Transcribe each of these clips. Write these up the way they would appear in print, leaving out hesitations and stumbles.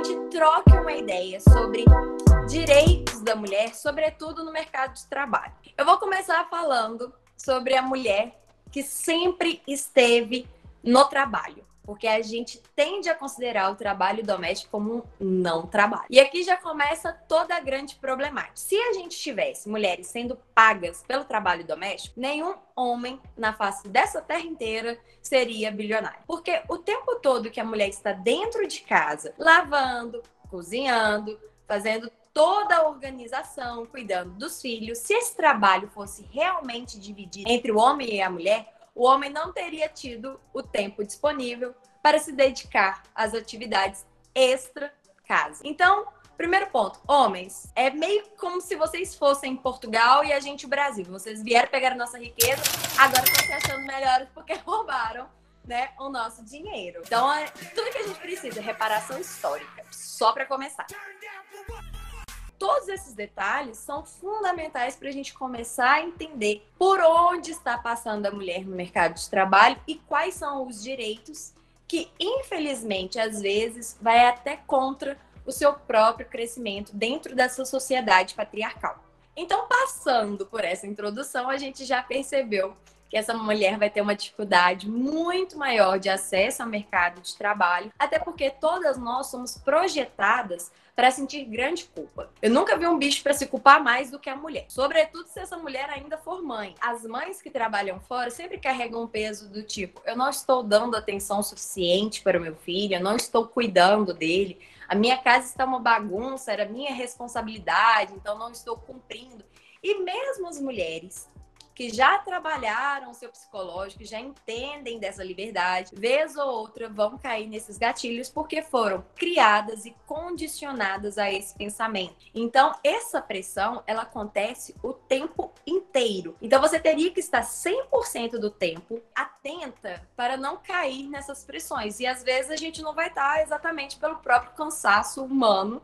gente troque uma ideia sobre direitos da mulher, sobretudo no mercado de trabalho. Eu vou começar falando sobre a mulher que sempre esteve no trabalho, porque a gente tende a considerar o trabalho doméstico como um não trabalho. E aqui já começa toda a grande problemática. Se a gente tivesse mulheres sendo pagas pelo trabalho doméstico, nenhum homem na face dessa terra inteira seria bilionário. Porque o tempo todo que a mulher está dentro de casa, lavando, cozinhando, fazendo toda a organização, cuidando dos filhos, se esse trabalho fosse realmente dividido entre o homem e a mulher, o homem não teria tido o tempo disponível para se dedicar às atividades extra-casa. Então, primeiro ponto, homens, é meio como se vocês fossem Portugal e a gente o Brasil. Vocês vieram pegar a nossa riqueza, agora estão se achando melhores porque roubaram, né, o nosso dinheiro. Então, tudo que a gente precisa é reparação histórica, só para começar. Todos esses detalhes são fundamentais para a gente começar a entender por onde está passando a mulher no mercado de trabalho e quais são os direitos que, infelizmente, às vezes, vai até contra o seu próprio crescimento dentro dessa sociedade patriarcal. Então, passando por essa introdução, a gente já percebeu que essa mulher vai ter uma dificuldade muito maior de acesso ao mercado de trabalho, até porque todas nós somos projetadas para sentir grande culpa. Eu nunca vi um bicho para se culpar mais do que a mulher, sobretudo se essa mulher ainda for mãe. As mães que trabalham fora sempre carregam um peso do tipo: eu não estou dando atenção suficiente para o meu filho, eu não estou cuidando dele, a minha casa está uma bagunça, era minha responsabilidade, então não estou cumprindo. E mesmo as mulheres que já trabalharam o seu psicológico, já entendem dessa liberdade, vez ou outra vão cair nesses gatilhos porque foram criadas e condicionadas a esse pensamento. Então, essa pressão, ela acontece o tempo inteiro. Então, você teria que estar 100% do tempo atenta para não cair nessas pressões. E, às vezes, a gente não vai estar exatamente pelo próprio cansaço humano.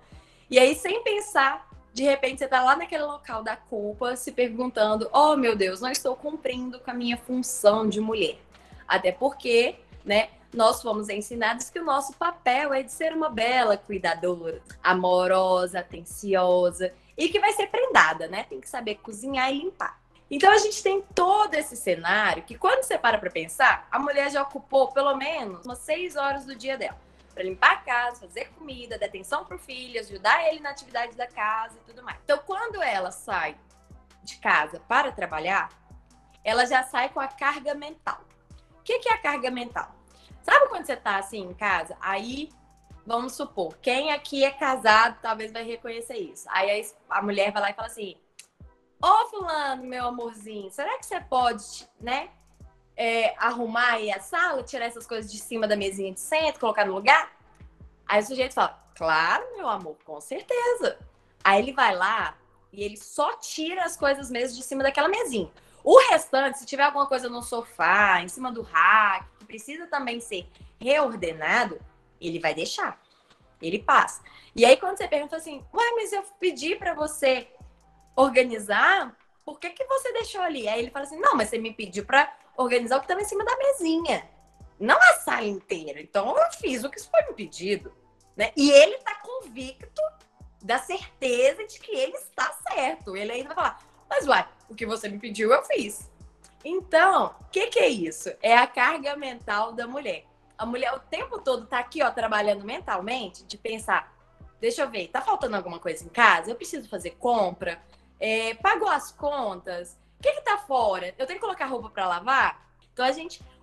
E aí, sem pensar, de repente, você está lá naquele local da culpa, se perguntando: oh, meu Deus, não estou cumprindo com a minha função de mulher. Até porque, né, nós fomos ensinados que o nosso papel é de ser uma bela cuidadora, amorosa, atenciosa e que vai ser prendada, né? Tem que saber cozinhar e limpar. Então, a gente tem todo esse cenário que, quando você para pensar, a mulher já ocupou pelo menos umas 6 horas do dia dela para limpar a casa, fazer comida, dar atenção para o filho, ajudar ele na atividade da casa e tudo mais. Então, quando ela sai de casa para trabalhar, ela já sai com a carga mental. O que é a carga mental? Sabe quando você tá assim em casa? Aí, vamos supor, quem aqui é casado talvez vai reconhecer isso. Aí a mulher vai lá e fala assim: ô fulano, meu amorzinho, será que você pode, né, arrumar aí a sala, tirar essas coisas de cima da mesinha de centro, colocar no lugar? Aí o sujeito fala: claro, meu amor, com certeza. Aí ele vai lá e ele só tira as coisas mesmo de cima daquela mesinha. O restante, se tiver alguma coisa no sofá, em cima do rack, que precisa também ser reordenado, ele vai deixar. Ele passa. E aí quando você pergunta assim: ué, mas eu pedi pra você organizar, por que você deixou ali? Aí ele fala assim: não, mas você me pediu pra organizar o que estava em cima da mesinha, não a sala inteira. Então eu fiz o que foi me pedido, né? E ele está convicto da certeza de que ele está certo. Ele ainda vai falar: mas uai, o que você me pediu eu fiz. Então, o que é isso? É a carga mental da mulher. A mulher o tempo todo tá aqui, ó, trabalhando mentalmente, de pensar: deixa eu ver, tá faltando alguma coisa em casa? Eu preciso fazer compra? Pagou as contas? O que tá fora? Eu tenho que colocar roupa para lavar? Então,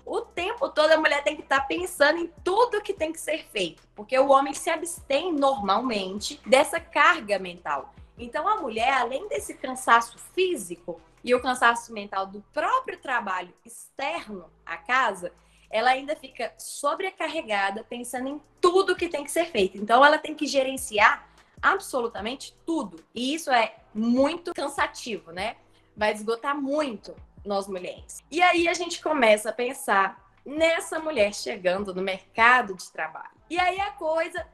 o tempo todo a mulher tem que estar pensando em tudo que tem que ser feito, porque o homem se abstém normalmente dessa carga mental. Então, a mulher, além desse cansaço físico e o cansaço mental do próprio trabalho externo à casa, ela ainda fica sobrecarregada pensando em tudo que tem que ser feito. Então, ela tem que gerenciar absolutamente tudo. E isso é muito cansativo, né? Vai esgotar muito nós mulheres. E aí a gente começa a pensar nessa mulher chegando no mercado de trabalho. E aí a coisa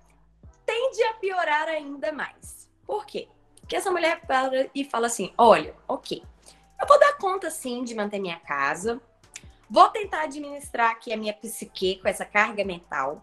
tende a piorar ainda mais. Por quê? Porque essa mulher para e fala assim: olha, ok, eu vou dar conta sim de manter minha casa, vou tentar administrar aqui a minha psique com essa carga mental,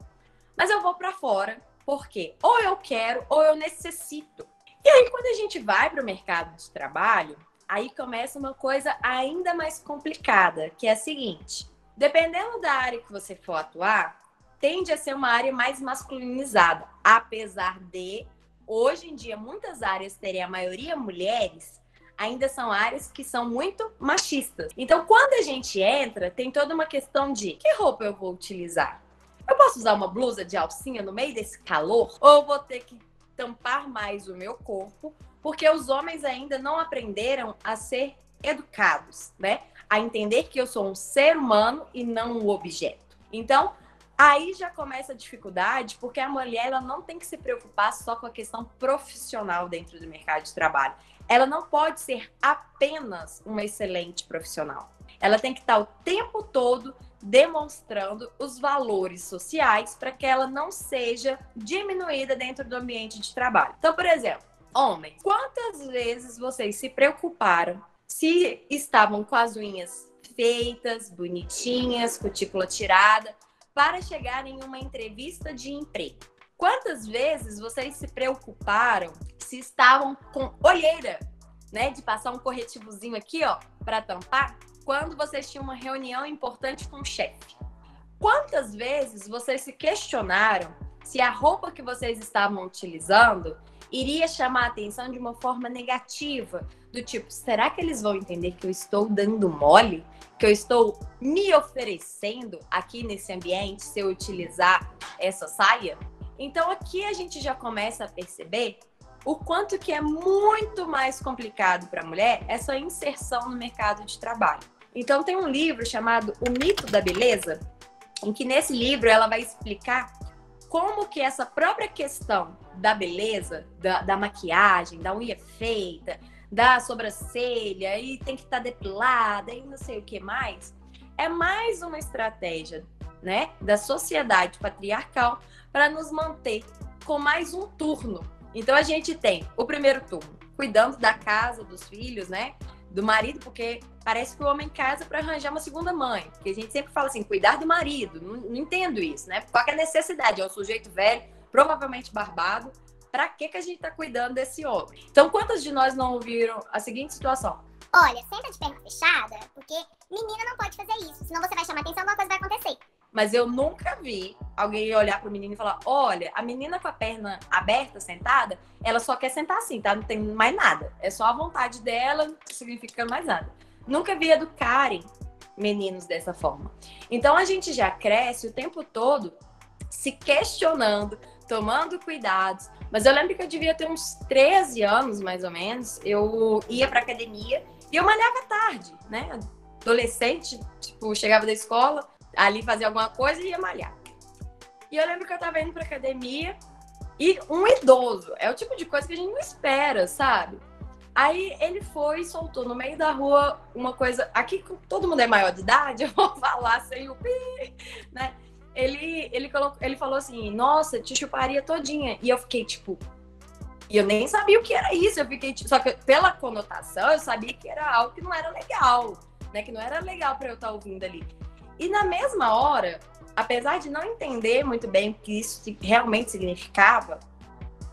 mas eu vou para fora Por quê? Ou eu quero ou eu necessito. E aí, quando a gente vai para o mercado de trabalho, aí começa uma coisa ainda mais complicada, que é a seguinte: dependendo da área que você for atuar, tende a ser uma área mais masculinizada, apesar de, hoje em dia, muitas áreas terem a maioria mulheres, ainda são áreas que são muito machistas. Então, quando a gente entra, tem toda uma questão de que roupa eu vou utilizar? Eu posso usar uma blusa de alcinha no meio desse calor? Ou eu vou ter que tampar mais o meu corpo? Porque os homens ainda não aprenderam a ser educados, né? A entender que eu sou um ser humano e não um objeto. Então, aí já começa a dificuldade, porque a mulher ela não tem que se preocupar só com a questão profissional dentro do mercado de trabalho. Ela não pode ser apenas uma excelente profissional. Ela tem que estar o tempo todo demonstrando os valores sociais para que ela não seja diminuída dentro do ambiente de trabalho. Então, por exemplo, homens, quantas vezes vocês se preocuparam se estavam com as unhas feitas, bonitinhas, cutícula tirada, para chegar em uma entrevista de emprego? Quantas vezes vocês se preocuparam se estavam com olheira, né? De passar um corretivozinho aqui, ó, para tampar, quando vocês tinham uma reunião importante com o chefe? Quantas vezes vocês se questionaram se a roupa que vocês estavam utilizando iria chamar a atenção de uma forma negativa? Do tipo, será que eles vão entender que eu estou dando mole? Que eu estou me oferecendo aqui nesse ambiente se eu utilizar essa saia? Então aqui a gente já começa a perceber o quanto que é muito mais complicado para a mulher essa inserção no mercado de trabalho. Então tem um livro chamado O Mito da Beleza, em que nesse livro ela vai explicar como que essa própria questão da beleza, da maquiagem, da unha feita, da sobrancelha, e tem que estar depilada, e não sei o que mais, é mais uma estratégia, né, da sociedade patriarcal para nos manter com mais um turno. Então a gente tem o primeiro turno, cuidando da casa, dos filhos, né, do marido, porque parece que o homem casa para arranjar uma segunda mãe. Porque a gente sempre fala assim, cuidar do marido. Não entendo isso, né? Qual que é a necessidade? É um sujeito velho, provavelmente barbado. Para que a gente tá cuidando desse homem? Então, quantas de nós não ouviram a seguinte situação? Olha, senta de perna fechada, porque menina não pode fazer isso. Senão você vai chamar atenção, alguma coisa vai acontecer. Mas eu nunca vi alguém olhar pro menino e falar, olha, a menina com a perna aberta, sentada, ela só quer sentar assim, tá? Não tem mais nada. É só a vontade dela, não significa mais nada. Nunca vi educarem meninos dessa forma. Então a gente já cresce o tempo todo se questionando, tomando cuidados. Mas eu lembro que eu devia ter uns 13 anos, mais ou menos. Eu ia pra academia e eu malhava tarde, né? Adolescente, tipo, chegava da escola, ali fazia alguma coisa e ia malhar. E eu lembro que eu tava indo pra academia e um idoso, é o tipo de coisa que a gente não espera, sabe? Aí ele foi e soltou no meio da rua uma coisa, aqui todo mundo é maior de idade, eu vou falar sem o pi, né? Ele falou assim, nossa, te chuparia todinha. E eu fiquei tipo, e eu nem sabia o que era isso, eu fiquei tipo, só que pela conotação eu sabia que era algo que não era legal, né? Que não era legal pra eu estar ouvindo ali. E na mesma hora, apesar de não entender muito bem o que isso realmente significava,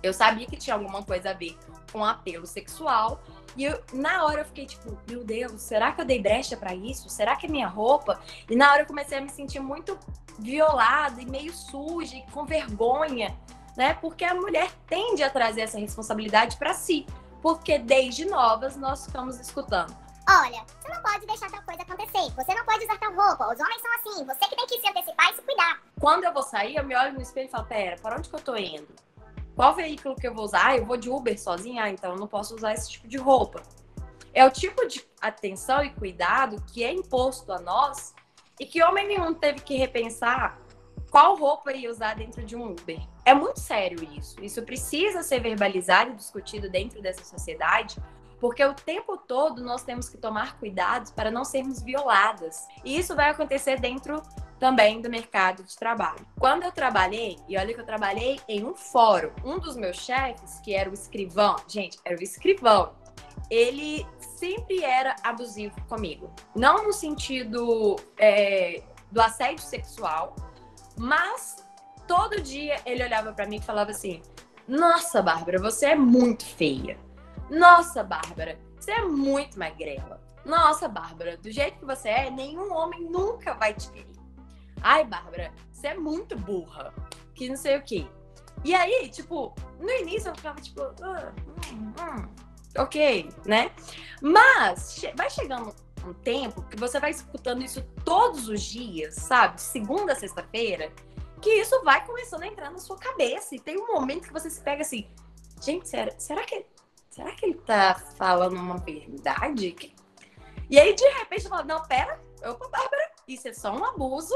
eu sabia que tinha alguma coisa a ver com apelo sexual. E na hora eu fiquei tipo, meu Deus, será que eu dei brecha pra isso? Será que é minha roupa? E na hora eu comecei a me sentir muito violada e meio suja e com vergonha, né? Porque a mulher tende a trazer essa responsabilidade pra si. Porque desde novas nós ficamos escutando. Olha, você não pode deixar tal coisa acontecer. Você não pode usar tal roupa. Os homens são assim. Você que tem que se antecipar e se cuidar. Quando eu vou sair, eu me olho no espelho e falo, pera, para onde que eu tô indo? Qual veículo que eu vou usar? Ah, eu vou de Uber sozinha? Ah, então eu não posso usar esse tipo de roupa. É o tipo de atenção e cuidado que é imposto a nós e que homem nenhum teve que repensar qual roupa ia usar dentro de um Uber. É muito sério isso. Isso precisa ser verbalizado e discutido dentro dessa sociedade, porque o tempo todo nós temos que tomar cuidados para não sermos violadas. E isso vai acontecer dentro também do mercado de trabalho. Quando eu trabalhei, e olha que eu trabalhei em um fórum, um dos meus chefes, que era o escrivão, gente, era o escrivão, ele sempre era abusivo comigo. Não no sentido do assédio sexual, mas todo dia ele olhava pra mim e falava assim: nossa, Bárbara, você é muito feia. Nossa, Bárbara, você é muito magrela. Nossa, Bárbara, do jeito que você é, nenhum homem nunca vai te querer. Ai, Bárbara, você é muito burra. Que não sei o quê. E aí, tipo, no início eu ficava tipo, ok, né? Mas vai chegando um tempo que você vai escutando isso todos os dias, sabe? De segunda a sexta-feira, que isso vai começando a entrar na sua cabeça. E tem um momento que você se pega assim, gente, será que ele tá falando uma verdade? E aí, de repente, eu falo, não, pera, opa, Bárbara, isso é só um abuso.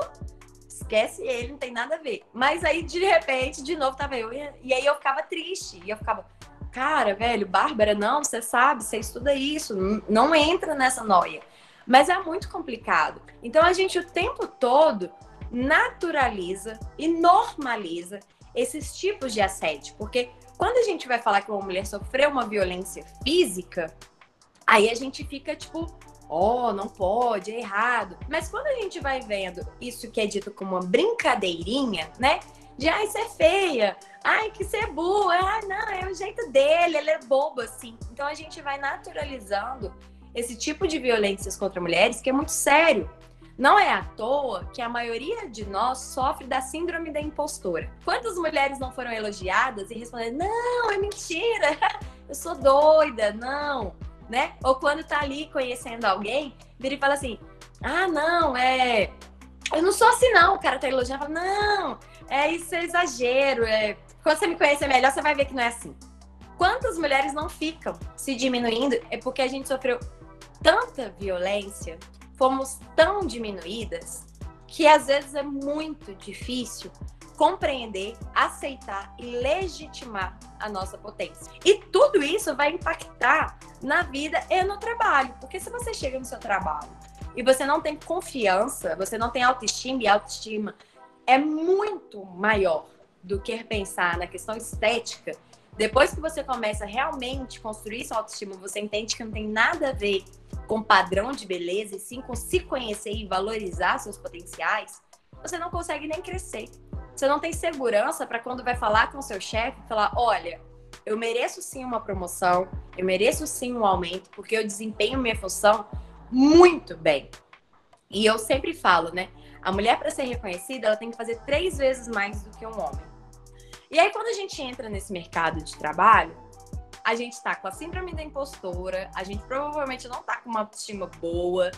Esquece ele, não tem nada a ver. Mas aí, de repente, de novo, tava eu. E aí eu ficava triste. E eu ficava, cara, velho, Bárbara, não, você sabe, você estuda isso. Não entra nessa noia. Mas é muito complicado. Então, a gente o tempo todo naturaliza e normaliza esses tipos de assédio. Porque quando a gente vai falar que uma mulher sofreu uma violência física, aí a gente fica tipo, oh, não pode, é errado. Mas quando a gente vai vendo isso que é dito como uma brincadeirinha, né? De, ai, você é feia, ai, que você é burra, ai, não, é o jeito dele, ele é bobo, assim. Então a gente vai naturalizando esse tipo de violências contra mulheres, que é muito sério. Não é à toa que a maioria de nós sofre da síndrome da impostora. Quantas mulheres não foram elogiadas e responderam, não, é mentira, eu sou doida, não, né? Ou quando tá ali conhecendo alguém, vira e fala assim, ah, não, eu não sou assim não, o cara tá elogiando, fala, não, isso é exagero, quando você me conhecer melhor, você vai ver que não é assim. Quantas mulheres não ficam se diminuindo? É porque a gente sofreu tanta violência, fomos tão diminuídas, que às vezes é muito difícil compreender, aceitar e legitimar a nossa potência. E tudo isso vai impactar na vida e no trabalho. Porque se você chega no seu trabalho e você não tem confiança, você não tem autoestima, e autoestima é muito maior do que pensar na questão estética. Depois que você começa a realmente construir sua autoestima, você entende que não tem nada a ver com padrão de beleza, e sim com se conhecer e valorizar seus potenciais, você não consegue nem crescer. Você não tem segurança para quando vai falar com o seu chefe, falar, olha, eu mereço sim uma promoção, eu mereço sim um aumento, porque eu desempenho minha função muito bem. E eu sempre falo, né? A mulher, para ser reconhecida, ela tem que fazer 3 vezes mais do que um homem. E aí, quando a gente entra nesse mercado de trabalho, a gente tá com a síndrome da impostora, a gente provavelmente não tá com uma autoestima boa,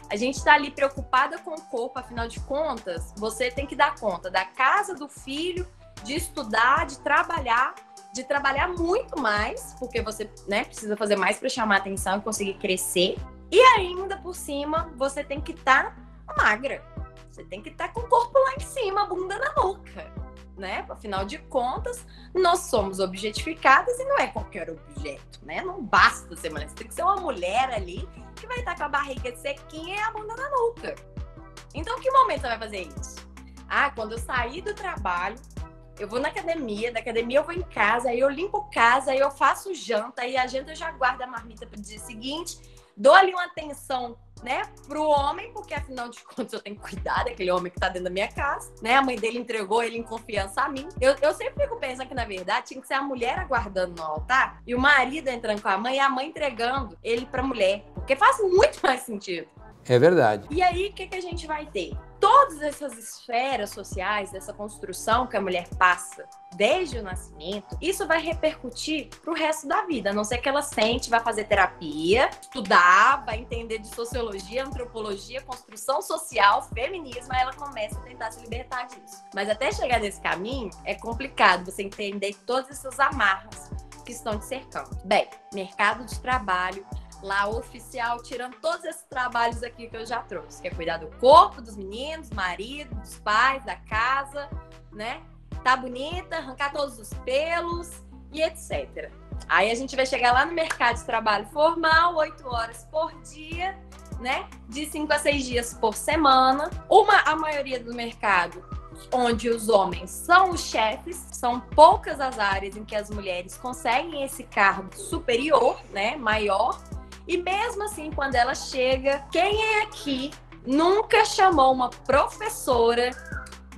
a gente tá ali preocupada com o corpo, afinal de contas, você tem que dar conta da casa, do filho, de estudar, de trabalhar muito mais, porque você, né, precisa fazer mais para chamar atenção e conseguir crescer. E ainda por cima, você tem que estar magra. Você tem que estar com o corpo lá em cima, a bunda na nuca, né? Afinal de contas, nós somos objetificadas e não é qualquer objeto, né? Não basta ser mulher, você tem que ser uma mulher ali que vai estar com a barriga sequinha e a bunda na nuca. Então, que momento você vai fazer isso? Ah, quando eu sair do trabalho, eu vou na academia, da academia eu vou em casa, aí eu limpo casa, aí eu faço janta, aí a janta eu já guardo a marmita pro dia seguinte, dou ali uma atenção, né, pro homem, porque afinal de contas eu tenho que cuidar daquele homem que tá dentro da minha casa, né, a mãe dele entregou ele em confiança a mim. Eu sempre fico pensando que, na verdade, tinha que ser a mulher aguardando no altar e o marido entrando com a mãe e a mãe entregando ele pra mulher, porque faz muito mais sentido. É verdade. E aí, o que a gente vai ter? Todas essas esferas sociais, dessa construção que a mulher passa desde o nascimento, isso vai repercutir pro resto da vida. A não ser que ela sente, vai fazer terapia, estudar, vai entender de sociologia, antropologia, construção social, feminismo, aí ela começa a tentar se libertar disso. Mas até chegar nesse caminho, é complicado você entender todas essas amarras que estão te cercando. Bem, mercado de trabalho, lá oficial, tirando todos esses trabalhos aqui que eu já trouxe, que é cuidar do corpo, dos meninos, marido, dos pais, da casa, né? Tá bonita, arrancar todos os pelos e etc. Aí a gente vai chegar lá no mercado de trabalho formal, 8 horas por dia, né? De 5 a 6 dias por semana. A maioria do mercado onde os homens são os chefes, são poucas as áreas em que as mulheres conseguem esse cargo superior, né? Maior. E mesmo assim, quando ela chega, quem é aqui nunca chamou uma professora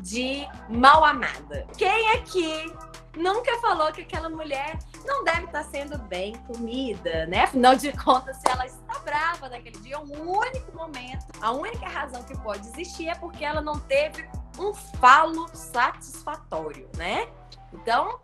de mal amada. Quem aqui nunca falou que aquela mulher não deve estar sendo bem comida, né? Afinal de contas, se ela está brava naquele dia, o único momento, a única razão que pode existir é porque ela não teve um falo satisfatório, né? Então,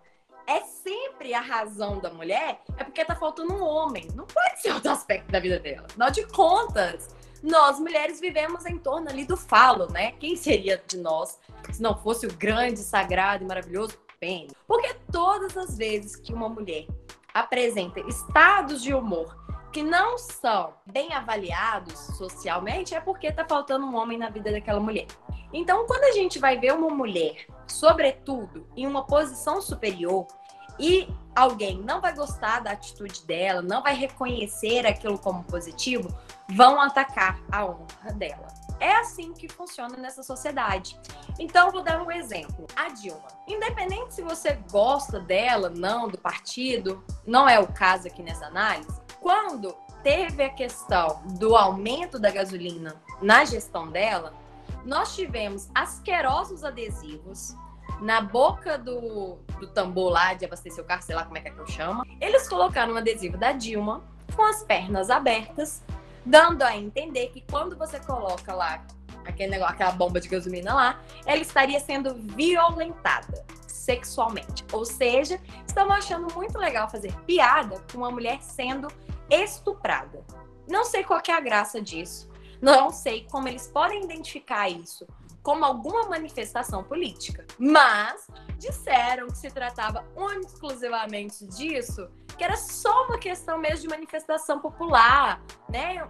é sempre a razão da mulher, é porque tá faltando um homem. Não pode ser outro aspecto da vida dela. Afinal de contas, nós mulheres vivemos em torno ali do falo, né? Quem seria de nós se não fosse o grande, sagrado e maravilhoso pênis? Porque todas as vezes que uma mulher apresenta estados de humor que não são bem avaliados socialmente, é porque tá faltando um homem na vida daquela mulher. Então, quando a gente vai ver uma mulher, sobretudo, em uma posição superior, e alguém não vai gostar da atitude dela, não vai reconhecer aquilo como positivo, vão atacar a honra dela. É assim que funciona nessa sociedade. Então, vou dar um exemplo. A Dilma. Independente se você gosta dela, não, do partido, não é o caso aqui nessa análise. Quando teve a questão do aumento da gasolina na gestão dela, nós tivemos asquerosos adesivos na boca do tambor lá de abastecer o carro, sei lá como é que eu chamo. Eles colocaram um adesivo da Dilma com as pernas abertas, dando a entender que quando você coloca lá aquele negócio, aquela bomba de gasolina lá, ela estaria sendo violentada sexualmente. Ou seja, estamos achando muito legal fazer piada com uma mulher sendo estuprada. Não sei qual que é a graça disso. Não sei como eles podem identificar isso como alguma manifestação política. Mas disseram que se tratava exclusivamente disso, que era só uma questão mesmo de manifestação popular, né?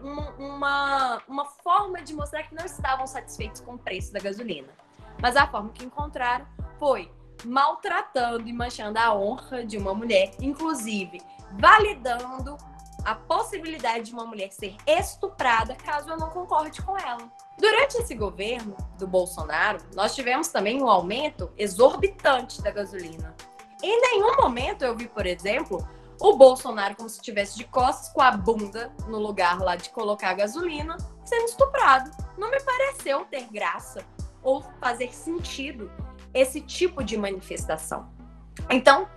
Uma forma de mostrar que não estavam satisfeitos com o preço da gasolina. Mas a forma que encontraram foi maltratando e manchando a honra de uma mulher, inclusive validando a possibilidade de uma mulher ser estuprada caso eu não concorde com ela. Durante esse governo do Bolsonaro, nós tivemos também um aumento exorbitante da gasolina. Em nenhum momento eu vi, por exemplo, o Bolsonaro como se estivesse de costas com a bunda no lugar lá de colocar a gasolina, sendo estuprado. Não me pareceu ter graça ou fazer sentido esse tipo de manifestação. Então,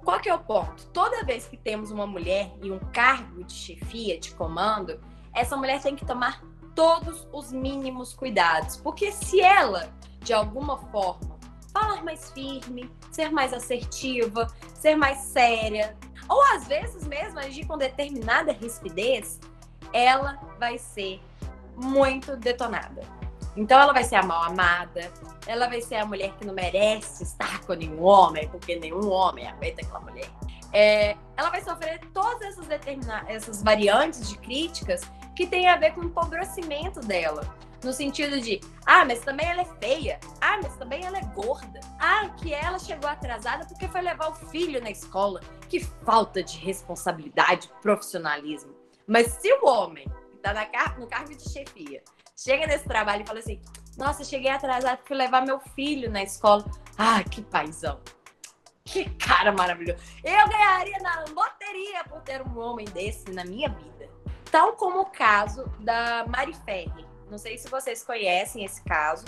qual que é o ponto? Toda vez que temos uma mulher em um cargo de chefia, de comando, essa mulher tem que tomar todos os mínimos cuidados. Porque se ela, de alguma forma, falar mais firme, ser mais assertiva, ser mais séria, ou às vezes mesmo agir com determinada rispidez, ela vai ser muito detonada. Então ela vai ser a mal amada, ela vai ser a mulher que não merece estar com nenhum homem, porque nenhum homem aguenta aquela mulher. Ela vai sofrer todas essas variantes de críticas que tem a ver com o empobrecimento dela. No sentido de, mas também ela é feia. Mas também ela é gorda. Que ela chegou atrasada porque foi levar o filho na escola. Que falta de responsabilidade, profissionalismo. Mas se o homem que tá no cargo de chefia chega nesse trabalho e fala assim, nossa, cheguei atrasado porque fui levar meu filho na escola. Que paizão. Que cara maravilhoso. Eu ganharia na loteria por ter um homem desse na minha vida. Tal como o caso da Mari Ferri. Não sei se vocês conhecem esse caso.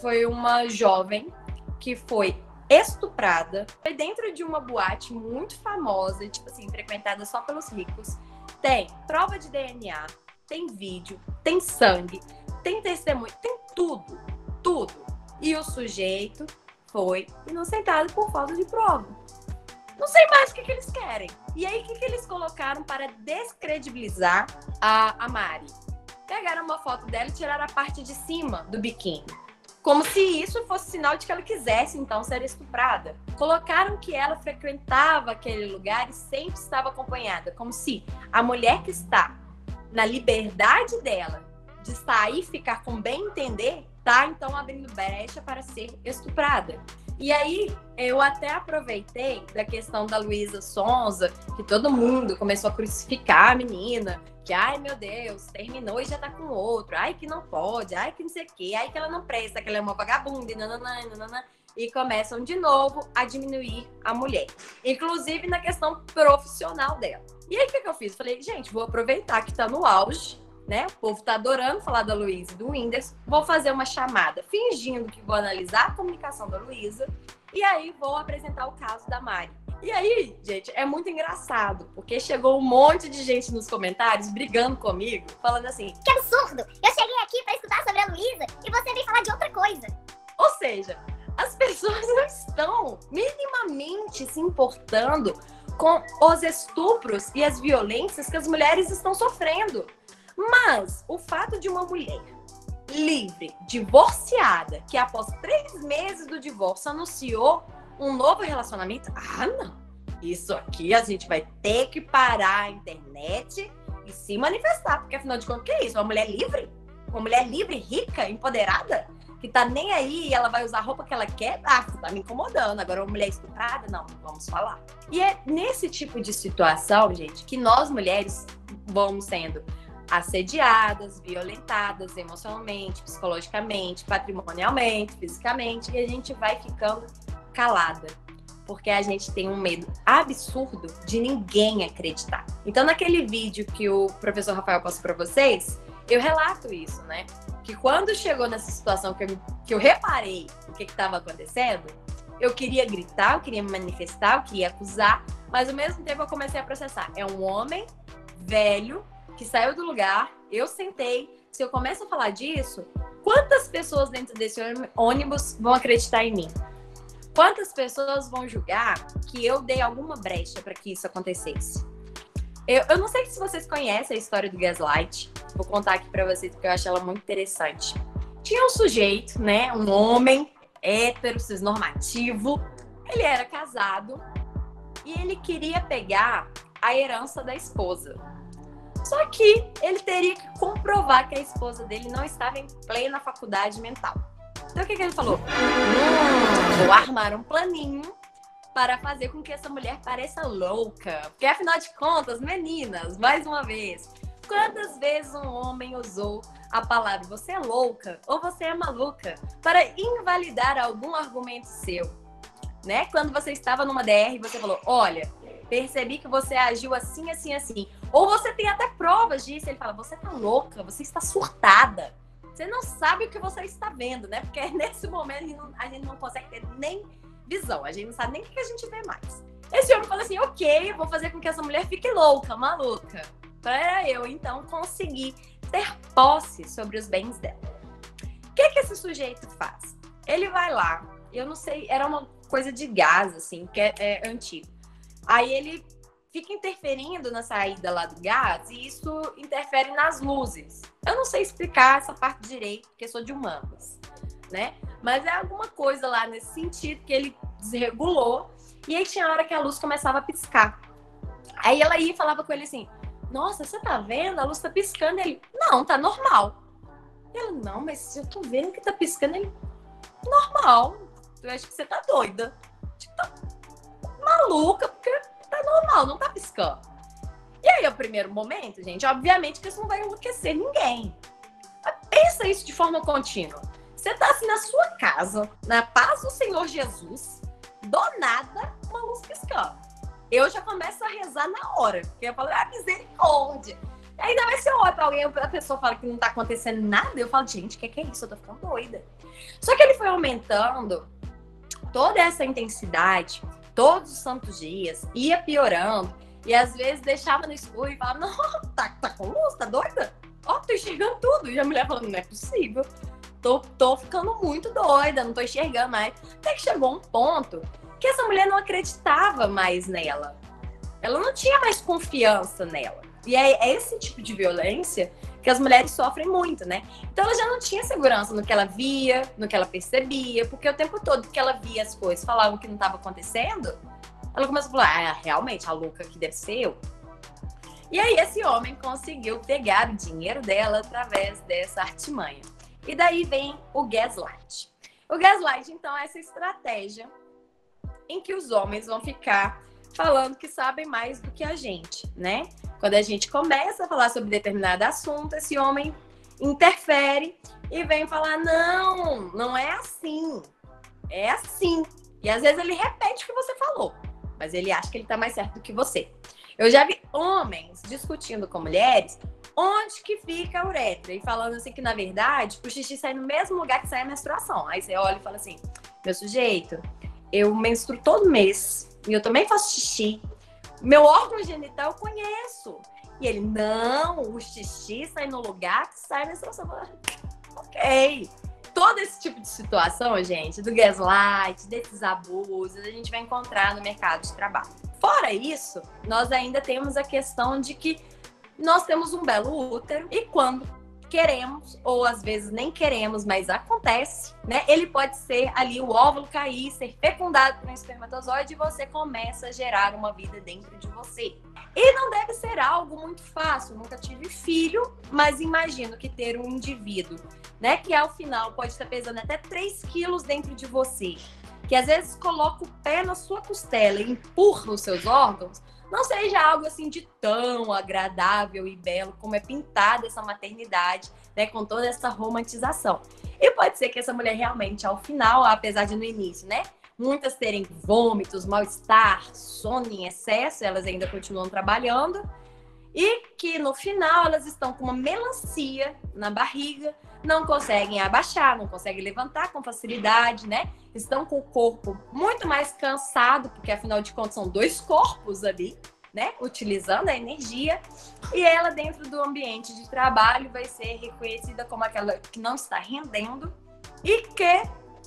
Foi uma jovem que foi estuprada. Foi dentro de uma boate muito famosa, tipo assim, frequentada só pelos ricos. Tem prova de DNA, tem vídeo, tem sangue, tem testemunho, tem tudo, tudo. E o sujeito foi inocentado por falta de prova. Não sei mais o que eles querem. E aí, o que eles colocaram para descredibilizar a Mari? Pegaram uma foto dela e tiraram a parte de cima do biquíni. Como se isso fosse sinal de que ela quisesse, então, ser estuprada. Colocaram que ela frequentava aquele lugar e sempre estava acompanhada. Como se a mulher que está na liberdade dela de sair e ficar com bem entender, tá, então, abrindo brecha para ser estuprada. E aí, eu até aproveitei da questão da Luísa Sonza, que todo mundo começou a crucificar a menina, que, ai, meu Deus, terminou e já tá com outro, ai, que não pode, ai, que não sei o quê, ai, que ela não presta, que ela é uma vagabunda, e nananã, e começam de novo a diminuir a mulher, inclusive na questão profissional dela. E aí, o que eu fiz? Falei, gente, vou aproveitar que tá no auge né? O povo tá adorando falar da Luísa e do Whindersson. Vou fazer uma chamada fingindo que vou analisar a comunicação da Luísa e aí vou apresentar o caso da Mari. E aí, gente, é muito engraçado, porque chegou um monte de gente nos comentários brigando comigo, falando assim: que absurdo! Eu cheguei aqui pra escutar sobre a Luísa e você vem falar de outra coisa. Ou seja, as pessoas não estão minimamente se importando com os estupros e as violências que as mulheres estão sofrendo. Mas o fato de uma mulher livre, divorciada, que após 3 meses do divórcio anunciou um novo relacionamento, não. Isso aqui a gente vai ter que parar a internet e se manifestar, porque afinal de contas, o que é isso? Uma mulher livre? Uma mulher livre, rica, empoderada? Que tá nem aí e ela vai usar a roupa que ela quer? Tá me incomodando. Agora, uma mulher estuprada? Não vamos falar. E é nesse tipo de situação, gente, que nós mulheres vamos sendo assediadas, violentadas emocionalmente, psicologicamente, patrimonialmente, fisicamente, e a gente vai ficando calada, porque a gente tem um medo absurdo de ninguém acreditar. Então, naquele vídeo que o professor Rafael passou para vocês, eu relato isso, né? Que quando chegou nessa situação que eu reparei o que estava acontecendo, eu queria gritar, eu queria me manifestar, eu queria acusar, mas ao mesmo tempo eu comecei a processar. É um homem velho que saiu do lugar, eu sentei. Se eu começo a falar disso, quantas pessoas dentro desse ônibus vão acreditar em mim? Quantas pessoas vão julgar que eu dei alguma brecha para que isso acontecesse? Eu não sei se vocês conhecem a história do gaslight. Vou contar aqui para vocês porque eu acho ela muito interessante. Tinha um sujeito, né? Um homem hétero, cisnormativo. Ele era casado e ele queria pegar a herança da esposa. Só que ele teria que comprovar que a esposa dele não estava em plena faculdade mental. Então o que ele falou? Vou armar um planinho para fazer com que essa mulher pareça louca. Porque afinal de contas, meninas, mais uma vez, quantas vezes um homem usou a palavra você é louca ou você é maluca para invalidar algum argumento seu? Né? Quando você estava numa DR, você falou, olha, percebi que você agiu assim, assim, assim. Ou você tem até provas disso. Ele fala, você tá louca, você está surtada. Você não sabe o que você está vendo, né? Porque nesse momento a gente não consegue ter nem visão. A gente não sabe nem o que a gente vê mais. Esse homem fala assim, ok, vou fazer com que essa mulher fique louca, maluca. Para eu, então, conseguir ter posse sobre os bens dela. O que esse sujeito faz? Ele vai lá, eu não sei, era uma coisa de gás, assim, que é antigo. Aí ele fica interferindo na saída lá do gás e isso interfere nas luzes. Eu não sei explicar essa parte direito, porque sou de humanas, né? Mas é alguma coisa lá nesse sentido que ele desregulou e aí tinha hora que a luz começava a piscar. Aí ela ia e falava com ele assim, nossa, você tá vendo? A luz tá piscando. Ele, não, tá normal. Ela, não, mas eu tô vendo que tá piscando. Ele, normal. Eu acho que você tá doida. Tipo, tá maluca, porque tá normal, não tá piscando. E aí, o primeiro momento, gente, obviamente que isso não vai enlouquecer ninguém. Mas pensa isso de forma contínua. Você tá assim na sua casa, na paz do Senhor Jesus, do nada, uma luz piscando. Eu já começo a rezar na hora, porque eu falo, misericórdia. E ainda mais se eu olho pra alguém, a pessoa fala que não tá acontecendo nada, eu falo, gente, o que é isso? Eu tô ficando doida. Só que ele foi aumentando toda essa intensidade, todos os santos dias, ia piorando, e às vezes deixava no escuro e falava, não, tá com luz, tá doida? Ó, tô enxergando tudo. E a mulher falando, não é possível. Tô ficando muito doida, não tô enxergando mais. Até que chegou um ponto que essa mulher não acreditava mais nela. Ela não tinha mais confiança nela. E é esse tipo de violência que as mulheres sofrem muito, né? Então ela já não tinha segurança no que ela via, no que ela percebia, porque o tempo todo que ela via as coisas, falavam que não estava acontecendo, ela começou a falar, realmente, a louca que deve ser eu. E aí esse homem conseguiu pegar o dinheiro dela através dessa artimanha. E daí vem o gaslight. O gaslight, então, é essa estratégia em que os homens vão ficar falando que sabem mais do que a gente, né? Quando a gente começa a falar sobre determinado assunto, esse homem interfere e vem falar, não, não é assim, é assim. E às vezes ele repete o que você falou, mas ele acha que ele tá mais certo do que você. Eu já vi homens discutindo com mulheres onde que fica a uretra? E falando assim que, na verdade, o xixi sai no mesmo lugar que sai a menstruação. Aí você olha e fala assim, meu sujeito, eu menstruo todo mês e eu também faço xixi. Meu órgão genital eu conheço. E ele, não, o xixi sai no lugar que sai a menstruação. Ok. Todo esse tipo de situação, gente, do gaslight, desses abusos, a gente vai encontrar no mercado de trabalho. Fora isso, nós ainda temos a questão de que nós temos um belo útero e quando queremos, ou às vezes nem queremos, mas acontece, né? Ele pode ser ali o óvulo cair, ser fecundado por um espermatozoide e você começa a gerar uma vida dentro de você. E não deve ser algo muito fácil. Eu nunca tive filho, mas imagino que ter um indivíduo, né, que ao final pode estar pesando até 3 quilos dentro de você, que às vezes coloca o pé na sua costela e empurra os seus órgãos, não seja algo assim de tão agradável e belo como é pintada essa maternidade, né, com toda essa romantização. E pode ser que essa mulher realmente, ao final, apesar de no início, né, muitas terem vômitos, mal-estar, sono em excesso, elas ainda continuam trabalhando, e que no final elas estão com uma melancia na barriga, não conseguem abaixar, não conseguem levantar com facilidade, né? Estão com o corpo muito mais cansado, porque afinal de contas são 2 corpos ali, né? Utilizando a energia. E ela dentro do ambiente de trabalho vai ser reconhecida como aquela que não está rendendo e que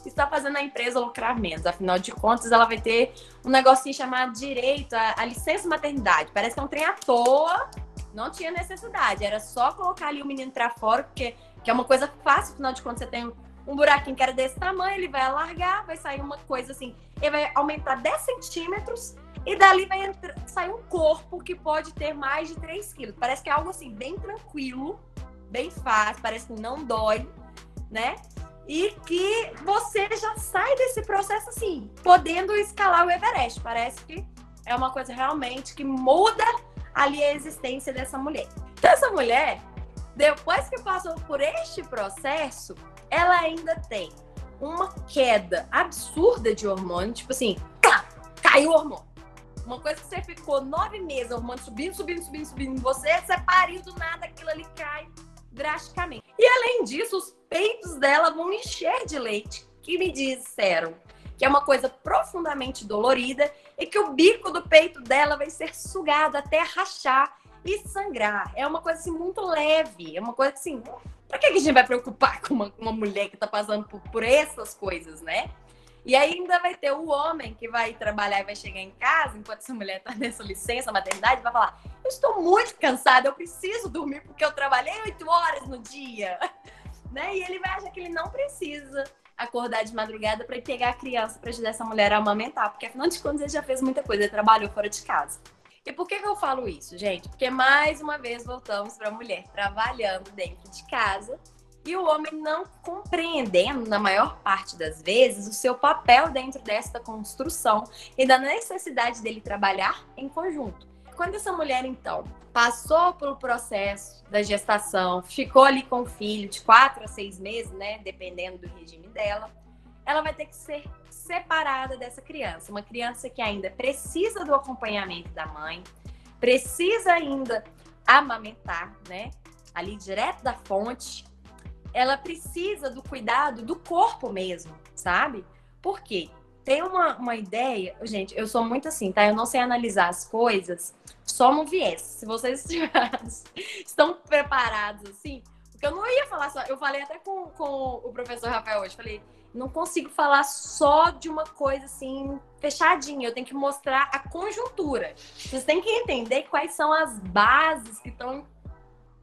está fazendo a empresa lucrar menos. Afinal de contas, ela vai ter um negocinho chamado direito à licença maternidade. Parece que é um trem à toa, não tinha necessidade. Era só colocar ali o menino pra fora, porque que é uma coisa fácil. Afinal de contas, você tem um buraquinho que era desse tamanho, ele vai alargar, vai sair uma coisa assim, ele vai aumentar 10 centímetros e dali vai sair um corpo que pode ter mais de 3 quilos. Parece que é algo assim, bem tranquilo, bem fácil, parece que não dói, né? E que você já sai desse processo assim, podendo escalar o Everest. Parece que é uma coisa realmente que muda ali a existência dessa mulher. Então, essa mulher, depois que passou por este processo, ela ainda tem uma queda absurda de hormônio. Tipo assim, caiu o hormônio. Uma coisa que você ficou 9 meses, o hormônio subindo, você pariu do nada, aquilo ali cai drasticamente. E além disso, os peitos dela vão encher de leite, que me disseram que é uma coisa profundamente dolorida e que o bico do peito dela vai ser sugado até rachar e sangrar. É uma coisa assim muito leve, é uma coisa assim, pra que a gente vai preocupar com uma mulher que tá passando por essas coisas, né? E aí ainda vai ter o homem que vai trabalhar e vai chegar em casa, enquanto essa mulher tá nessa licença maternidade, vai falar, eu estou muito cansada, eu preciso dormir porque eu trabalhei 8 horas no dia, né? E ele vai achar que ele não precisa acordar de madrugada para ir pegar a criança para ajudar essa mulher a amamentar, porque afinal de contas ele já fez muita coisa, ele trabalhou fora de casa. E por que eu falo isso, gente? Porque mais uma vez voltamos para a mulher trabalhando dentro de casa e o homem não compreendendo, na maior parte das vezes, o seu papel dentro desta construção e da necessidade dele trabalhar em conjunto. Quando essa mulher, então, passou pelo processo da gestação, ficou ali com o filho de 4 a 6 meses, né, dependendo do regime dela, ela vai ter que ser separada dessa criança. Uma criança que ainda precisa do acompanhamento da mãe, precisa ainda amamentar, né, ali direto da fonte. Ela precisa do cuidado do corpo mesmo, sabe? Por quê? Tem uma ideia... Gente, eu sou muito assim, tá? Eu não sei analisar as coisas só no viés. Se vocês estão preparados, assim... Porque eu não ia falar só... Eu falei até com o professor Rafael hoje. Falei, não consigo falar só de uma coisa, assim, fechadinha. Eu tenho que mostrar a conjuntura. Vocês têm que entender quais são as bases que estão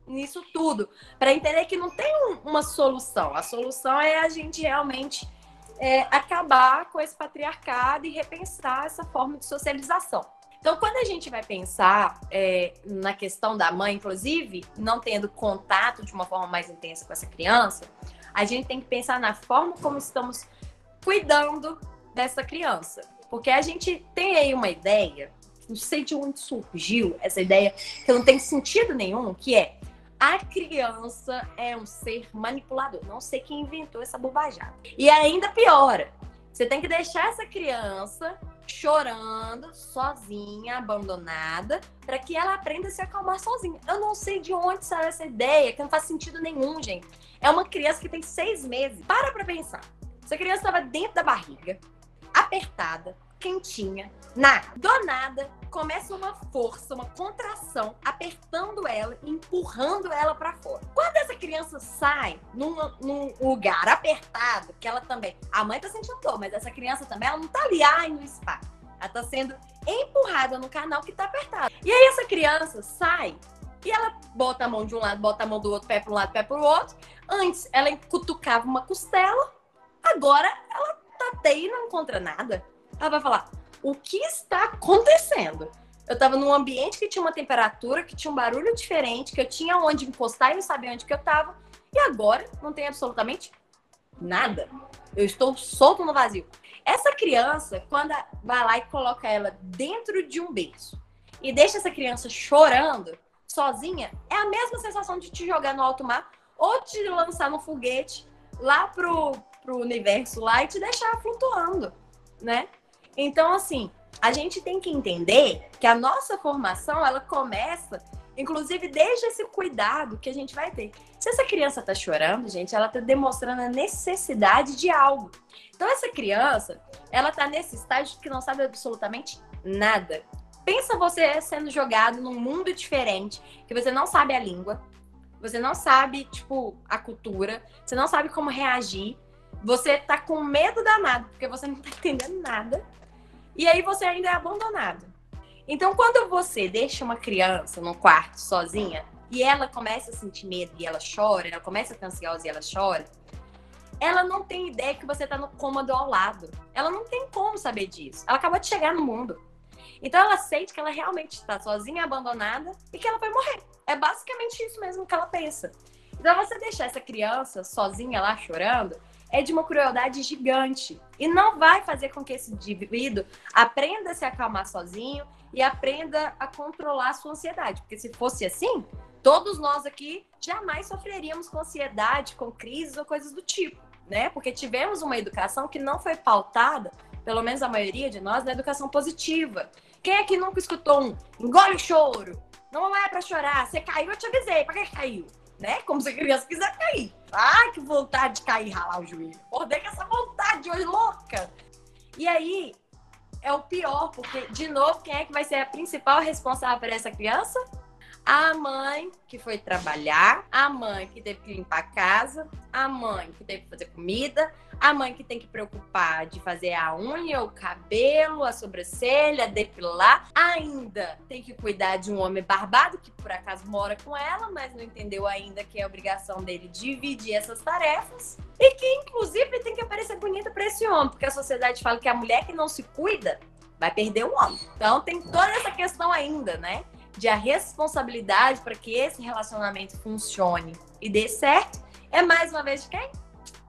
nisso tudo, para entender que não tem uma solução. A solução é a gente realmente acabar com esse patriarcado e repensar essa forma de socialização. Então, quando a gente vai pensar na questão da mãe, inclusive, não tendo contato de uma forma mais intensa com essa criança, a gente tem que pensar na forma como estamos cuidando dessa criança. Porque a gente tem aí uma ideia, não sei de onde surgiu essa ideia, que não tem sentido nenhum, que é a criança é um ser manipulador. Não sei quem inventou essa bobajada. E ainda piora. Você tem que deixar essa criança chorando, sozinha, abandonada, para que ela aprenda a se acalmar sozinha. Eu não sei de onde saiu essa ideia, que não faz sentido nenhum, gente. É uma criança que tem 6 meses. Para pra pensar. Essa criança estava dentro da barriga, apertada, quentinha, nada. Do nada, começa uma força, uma contração, apertando ela, empurrando ela para fora. Quando essa criança sai num lugar apertado, que ela também... A mãe tá sentindo dor, mas essa criança também, ela não tá ali, no spa. Ela tá sendo empurrada no canal que tá apertado. E aí essa criança sai e ela bota a mão de um lado, bota a mão do outro, pé para um lado, pé para o outro. Antes, ela cutucava uma costela. Agora, ela tateia e não encontra nada. Ela vai falar, o que está acontecendo? Eu estava num ambiente que tinha uma temperatura, que tinha um barulho diferente, que eu tinha onde encostar e não sabia onde que eu estava. E agora, não tem absolutamente nada. Eu estou solto no vazio. Essa criança, quando vai lá e coloca ela dentro de um berço e deixa essa criança chorando, sozinha, é a mesma sensação de te jogar no alto mar ou te lançar no foguete lá pro universo lá e te deixar flutuando, né? Então, assim, a gente tem que entender que a nossa formação, ela começa, inclusive, desde esse cuidado que a gente vai ter. Se essa criança tá chorando, gente, ela tá demonstrando a necessidade de algo. Então, essa criança, ela tá nesse estágio que não sabe absolutamente nada. Pensa você sendo jogado num mundo diferente, que você não sabe a língua, você não sabe, tipo, a cultura, você não sabe como reagir, você tá com medo danado, porque você não tá entendendo nada, e aí você ainda é abandonado. Então, quando você deixa uma criança no quarto sozinha, e ela começa a sentir medo, e ela chora, ela começa a ficar ansiosa e ela chora, ela não tem ideia que você tá no cômodo ao lado. Ela não tem como saber disso. Ela acabou de chegar no mundo. Então ela sente que ela realmente está sozinha, abandonada e que ela vai morrer. É basicamente isso mesmo que ela pensa. Então você deixar essa criança sozinha lá chorando é de uma crueldade gigante. E não vai fazer com que esse indivíduo aprenda a se acalmar sozinho e aprenda a controlar a sua ansiedade. Porque se fosse assim, todos nós aqui jamais sofreríamos com ansiedade, com crises ou coisas do tipo, né? Porque tivemos uma educação que não foi pautada, pelo menos a maioria de nós, na educação positiva. Quem é que nunca escutou engole o choro, não é pra chorar, você caiu, eu te avisei, pra que caiu? Né? Como se a criança quiser cair. Ai, que vontade de cair e ralar o joelho. Acordei com essa vontade hoje louca. E aí, é o pior, porque, de novo, quem é que vai ser a principal responsável por essa criança? A mãe que foi trabalhar, a mãe que teve que limpar a casa, a mãe que teve que fazer comida, a mãe que tem que preocupar de fazer a unha, o cabelo, a sobrancelha, depilar. Ainda tem que cuidar de um homem barbado que por acaso mora com ela, mas não entendeu ainda que é obrigação dele dividir essas tarefas. E que inclusive tem que aparecer bonita para esse homem, porque a sociedade fala que a mulher que não se cuida vai perder o homem. Então tem toda essa questão ainda, né? De a responsabilidade para que esse relacionamento funcione e dê certo é mais uma vez de quem?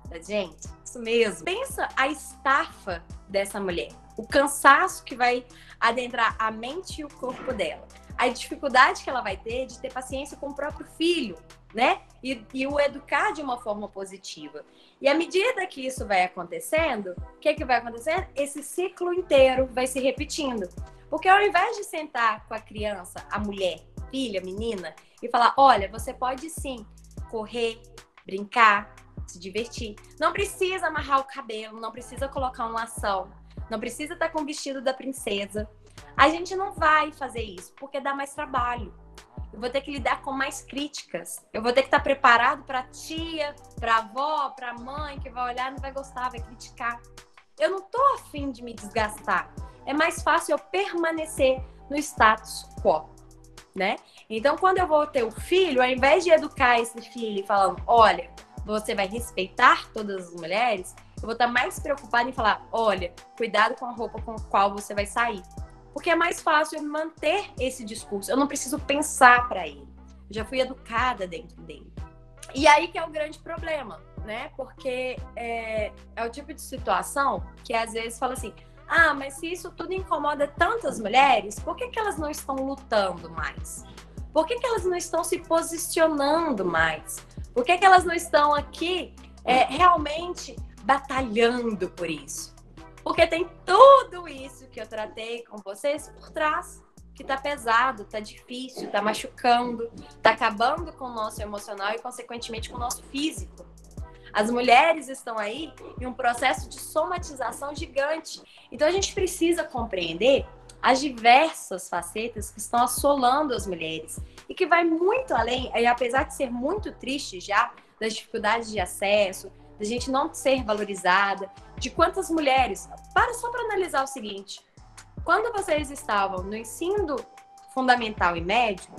Da gente. Isso mesmo. Pensa a estafa dessa mulher. O cansaço que vai adentrar a mente e o corpo dela. A dificuldade que ela vai ter de ter paciência com o próprio filho, né? E o educar de uma forma positiva. E à medida que isso vai acontecendo, o que vai acontecendo? Esse ciclo inteiro vai se repetindo. Porque ao invés de sentar com a criança, a mulher, filha, menina, e falar, olha, você pode sim correr, brincar, se divertir. Não precisa amarrar o cabelo, não precisa colocar um lação, não precisa estar com o vestido da princesa. A gente não vai fazer isso, porque dá mais trabalho. Eu vou ter que lidar com mais críticas. Eu vou ter que estar preparado para a tia, para a avó, para a mãe, que vai olhar, não vai gostar, vai criticar. Eu não tô afim de me desgastar. É mais fácil eu permanecer no status quo, né? Então, quando eu vou ter o filho, ao invés de educar esse filho falando, olha, você vai respeitar todas as mulheres, eu vou estar mais preocupada em falar, olha, cuidado com a roupa com a qual você vai sair. Porque é mais fácil eu manter esse discurso. Eu não preciso pensar para ele. Eu já fui educada dentro dele. E aí que é o grande problema, né? Porque é o tipo de situação que às vezes fala assim, ah, mas se isso tudo incomoda tantas mulheres, por que elas não estão lutando mais? Por que elas não estão se posicionando mais? Por que elas não estão aqui realmente batalhando por isso? Porque tem tudo isso que eu tratei com vocês por trás, que tá pesado, tá difícil, tá machucando, tá acabando com o nosso emocional e, consequentemente, com o nosso físico. As mulheres estão aí em um processo de somatização gigante. Então, a gente precisa compreender as diversas facetas que estão assolando as mulheres e que vai muito além, e apesar de ser muito triste já, das dificuldades de acesso, da gente não ser valorizada, de quantas mulheres... Só para analisar o seguinte, quando vocês estavam no ensino fundamental e médio,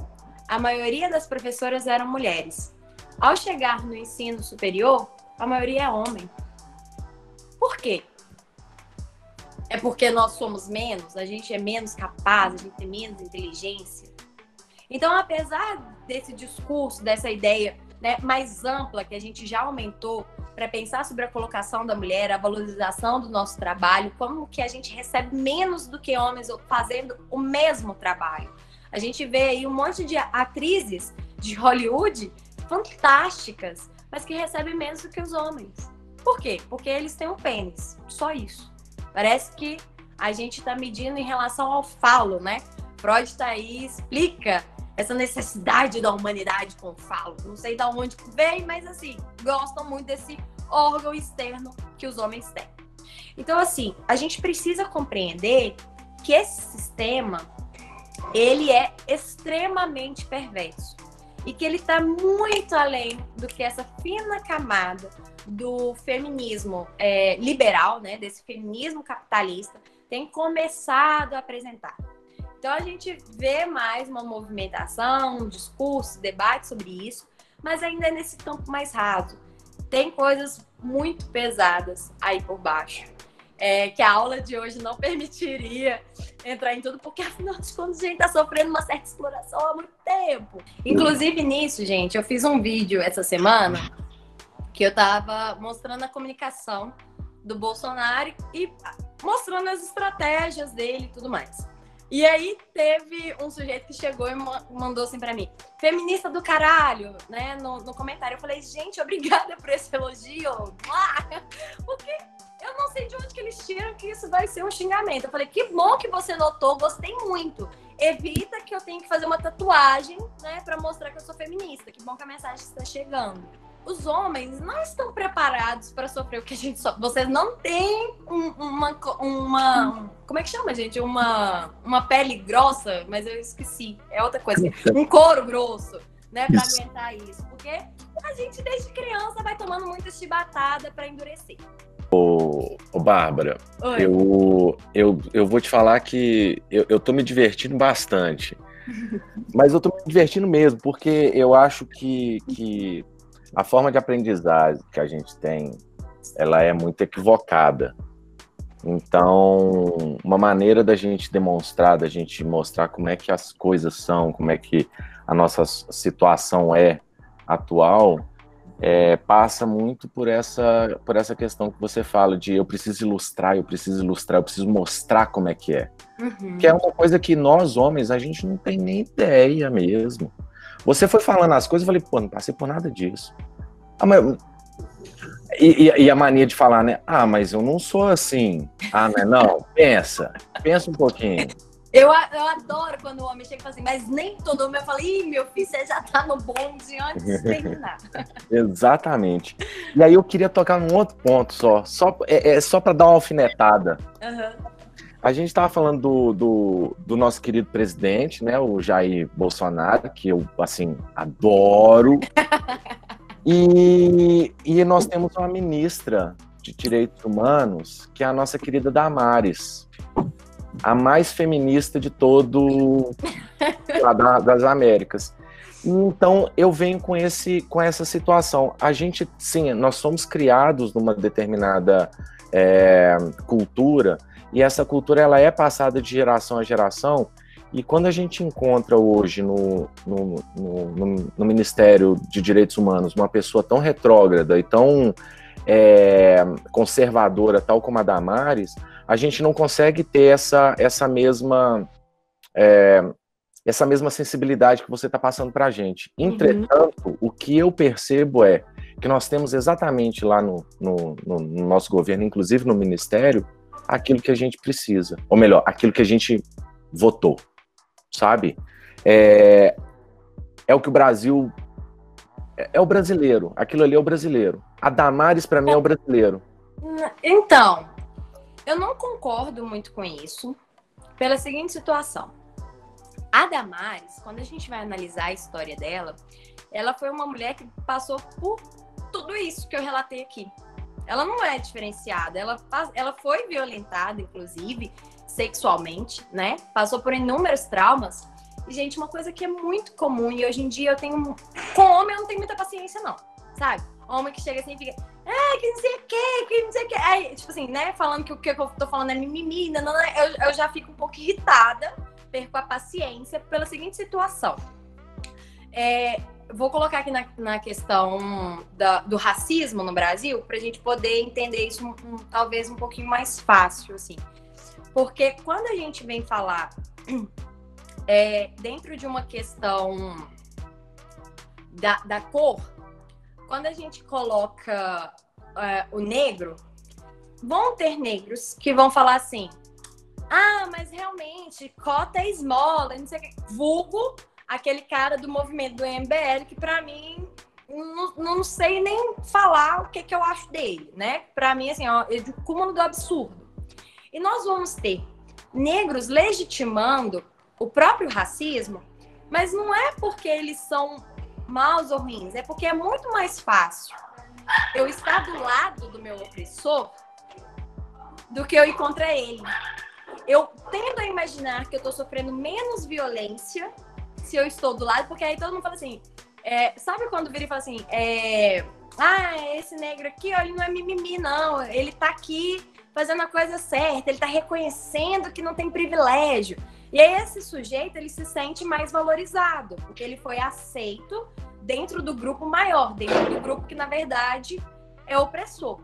a maioria das professoras eram mulheres. Ao chegar no ensino superior, a maioria é homem. Por quê? É porque nós somos menos, a gente é menos capaz, a gente tem menos inteligência. Então, apesar desse discurso, dessa ideia, né, mais ampla que a gente já aumentou para pensar sobre a colocação da mulher, a valorização do nosso trabalho, como que a gente recebe menos do que homens fazendo o mesmo trabalho. A gente vê aí um monte de atrizes de Hollywood fantásticas, mas que recebem menos do que os homens. Por quê? Porque eles têm um pênis, só isso. Parece que a gente está medindo em relação ao falo, né? Freud está aí, explica essa necessidade da humanidade com o falo. Não sei de onde vem, mas assim, gostam muito desse órgão externo que os homens têm. Então, assim, a gente precisa compreender que esse sistema, ele é extremamente perverso. E que ele está muito além do que essa fina camada do feminismo liberal, né, desse feminismo capitalista, tem começado a apresentar. Então, a gente vê mais uma movimentação, um discurso, debate sobre isso, mas ainda é nesse campo mais raso. Tem coisas muito pesadas aí por baixo, que a aula de hoje não permitiria entrar em tudo, porque afinal de contas a gente está sofrendo uma certa exploração há muito tempo. Inclusive nisso, gente, eu fiz um vídeo essa semana que eu estava mostrando a comunicação do Bolsonaro e mostrando as estratégias dele e tudo mais. E aí teve um sujeito que chegou e mandou assim pra mim, feminista do caralho, né, no comentário. Eu falei, gente, obrigada por esse elogio, porque eu não sei de onde que eles tiram que isso vai ser um xingamento. Eu falei, que bom que você notou, gostei muito. Evita que eu tenha que fazer uma tatuagem, né, pra mostrar que eu sou feminista. Que bom que a mensagem está chegando. Os homens não estão preparados para sofrer o que a gente sofre. Vocês não têm uma como é que chama, gente? Uma pele grossa, mas eu esqueci. É outra coisa. Um couro grosso, né? Para aguentar isso. Porque a gente, desde criança, vai tomando muita chibatada para endurecer. Ô, Bárbara, eu vou te falar que eu tô me divertindo bastante. Mas eu tô me divertindo mesmo, porque eu acho que a forma de aprendizagem que a gente tem, ela é muito equivocada. Então, uma maneira da gente demonstrar, da gente mostrar como é que as coisas são, como é que a nossa situação é atual, passa muito por essa questão que você fala de eu preciso ilustrar, eu preciso mostrar como é que é. Uhum. Que é uma coisa que nós, homens, a gente não tem nem ideia mesmo. Você foi falando as coisas, eu falei, pô, não passei por nada disso. E a mania de falar, né? Ah, mas eu não sou assim. Ah, não, pensa um pouquinho. Eu adoro quando o homem chega e fala assim, mas nem todo homem. Eu falo, ih, meu filho, você já tá no bonde antes de terminar. Exatamente. E aí eu queria tocar num outro ponto só para dar uma alfinetada. Uhum. A gente estava falando do nosso querido presidente, né, o Jair Bolsonaro, que eu, assim, adoro. E nós temos uma ministra de Direitos Humanos, que é a nossa querida Damares, a mais feminista de das Américas. Então, eu venho com essa situação. A gente, sim, nós somos criados numa determinada cultura, e essa cultura ela é passada de geração a geração, e quando a gente encontra hoje no Ministério de Direitos Humanos uma pessoa tão retrógrada e tão conservadora, tal como a Damares, a gente não consegue ter essa mesma sensibilidade que você está passando para a gente. Entretanto, o que eu percebo é que nós temos exatamente lá no nosso governo, inclusive no Ministério, aquilo que a gente precisa. Ou melhor, aquilo que a gente votou, sabe? É o que o Brasil... É o brasileiro. Aquilo ali é o brasileiro. A Damares, pra mim, é o brasileiro. Então, eu não concordo muito com isso, pela seguinte situação. A Damares, quando a gente vai analisar a história dela, ela foi uma mulher que passou por tudo isso que eu relatei aqui. Ela não é diferenciada, ela foi violentada, inclusive, sexualmente, né? Passou por inúmeros traumas. E, gente, uma coisa que é muito comum, e hoje em dia eu tenho... Com homem eu não tenho muita paciência, não, sabe? Homem que chega assim e fica... que não sei o quê, que não sei o quê. Aí, tipo assim, né? Falando que o que eu tô falando é mimimi, eu já fico um pouco irritada, perco a paciência pela seguinte situação. Vou colocar aqui na questão do racismo no Brasil, pra gente poder entender isso talvez um pouquinho mais fácil, assim. Porque quando a gente vem falar... dentro de uma questão da cor, quando a gente coloca o negro, vão ter negros que vão falar assim, mas realmente, cota é esmola, não sei o que. Vulgo, aquele cara do movimento do MBL, que pra mim, não sei nem falar o que eu acho dele, né? Pra mim, assim, é de cúmulo do absurdo. E nós vamos ter negros legitimando o próprio racismo, mas não é porque eles são maus ou ruins, é porque é muito mais fácil eu estar do lado do meu opressor do que eu ir contra ele. Eu tendo a imaginar que eu tô sofrendo menos violência se eu estou do lado, porque aí todo mundo fala assim, sabe quando vira e fala assim, esse negro aqui, ó, ele não é mimimi, não, ele tá aqui fazendo a coisa certa, ele tá reconhecendo que não tem privilégio. E aí esse sujeito, ele se sente mais valorizado, porque ele foi aceito dentro do grupo maior, dentro do grupo que, na verdade, é opressor.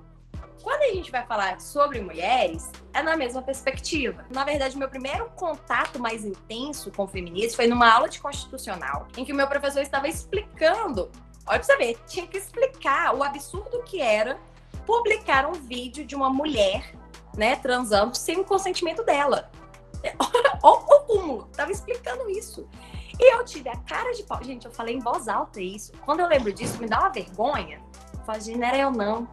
Quando a gente vai falar sobre mulheres, é na mesma perspectiva. Na verdade, meu primeiro contato mais intenso com o feminismo foi numa aula de constitucional, em que o meu professor estava explicando, olha pra você ver, tinha que explicar o absurdo que era publicar um vídeo de uma mulher, né, transando sem o consentimento dela. O cúmulo, tava explicando isso. E eu tive a cara de pau. Gente, eu falei em voz alta isso. Quando eu lembro disso, me dá uma vergonha. Eu falei, gente, não era eu não.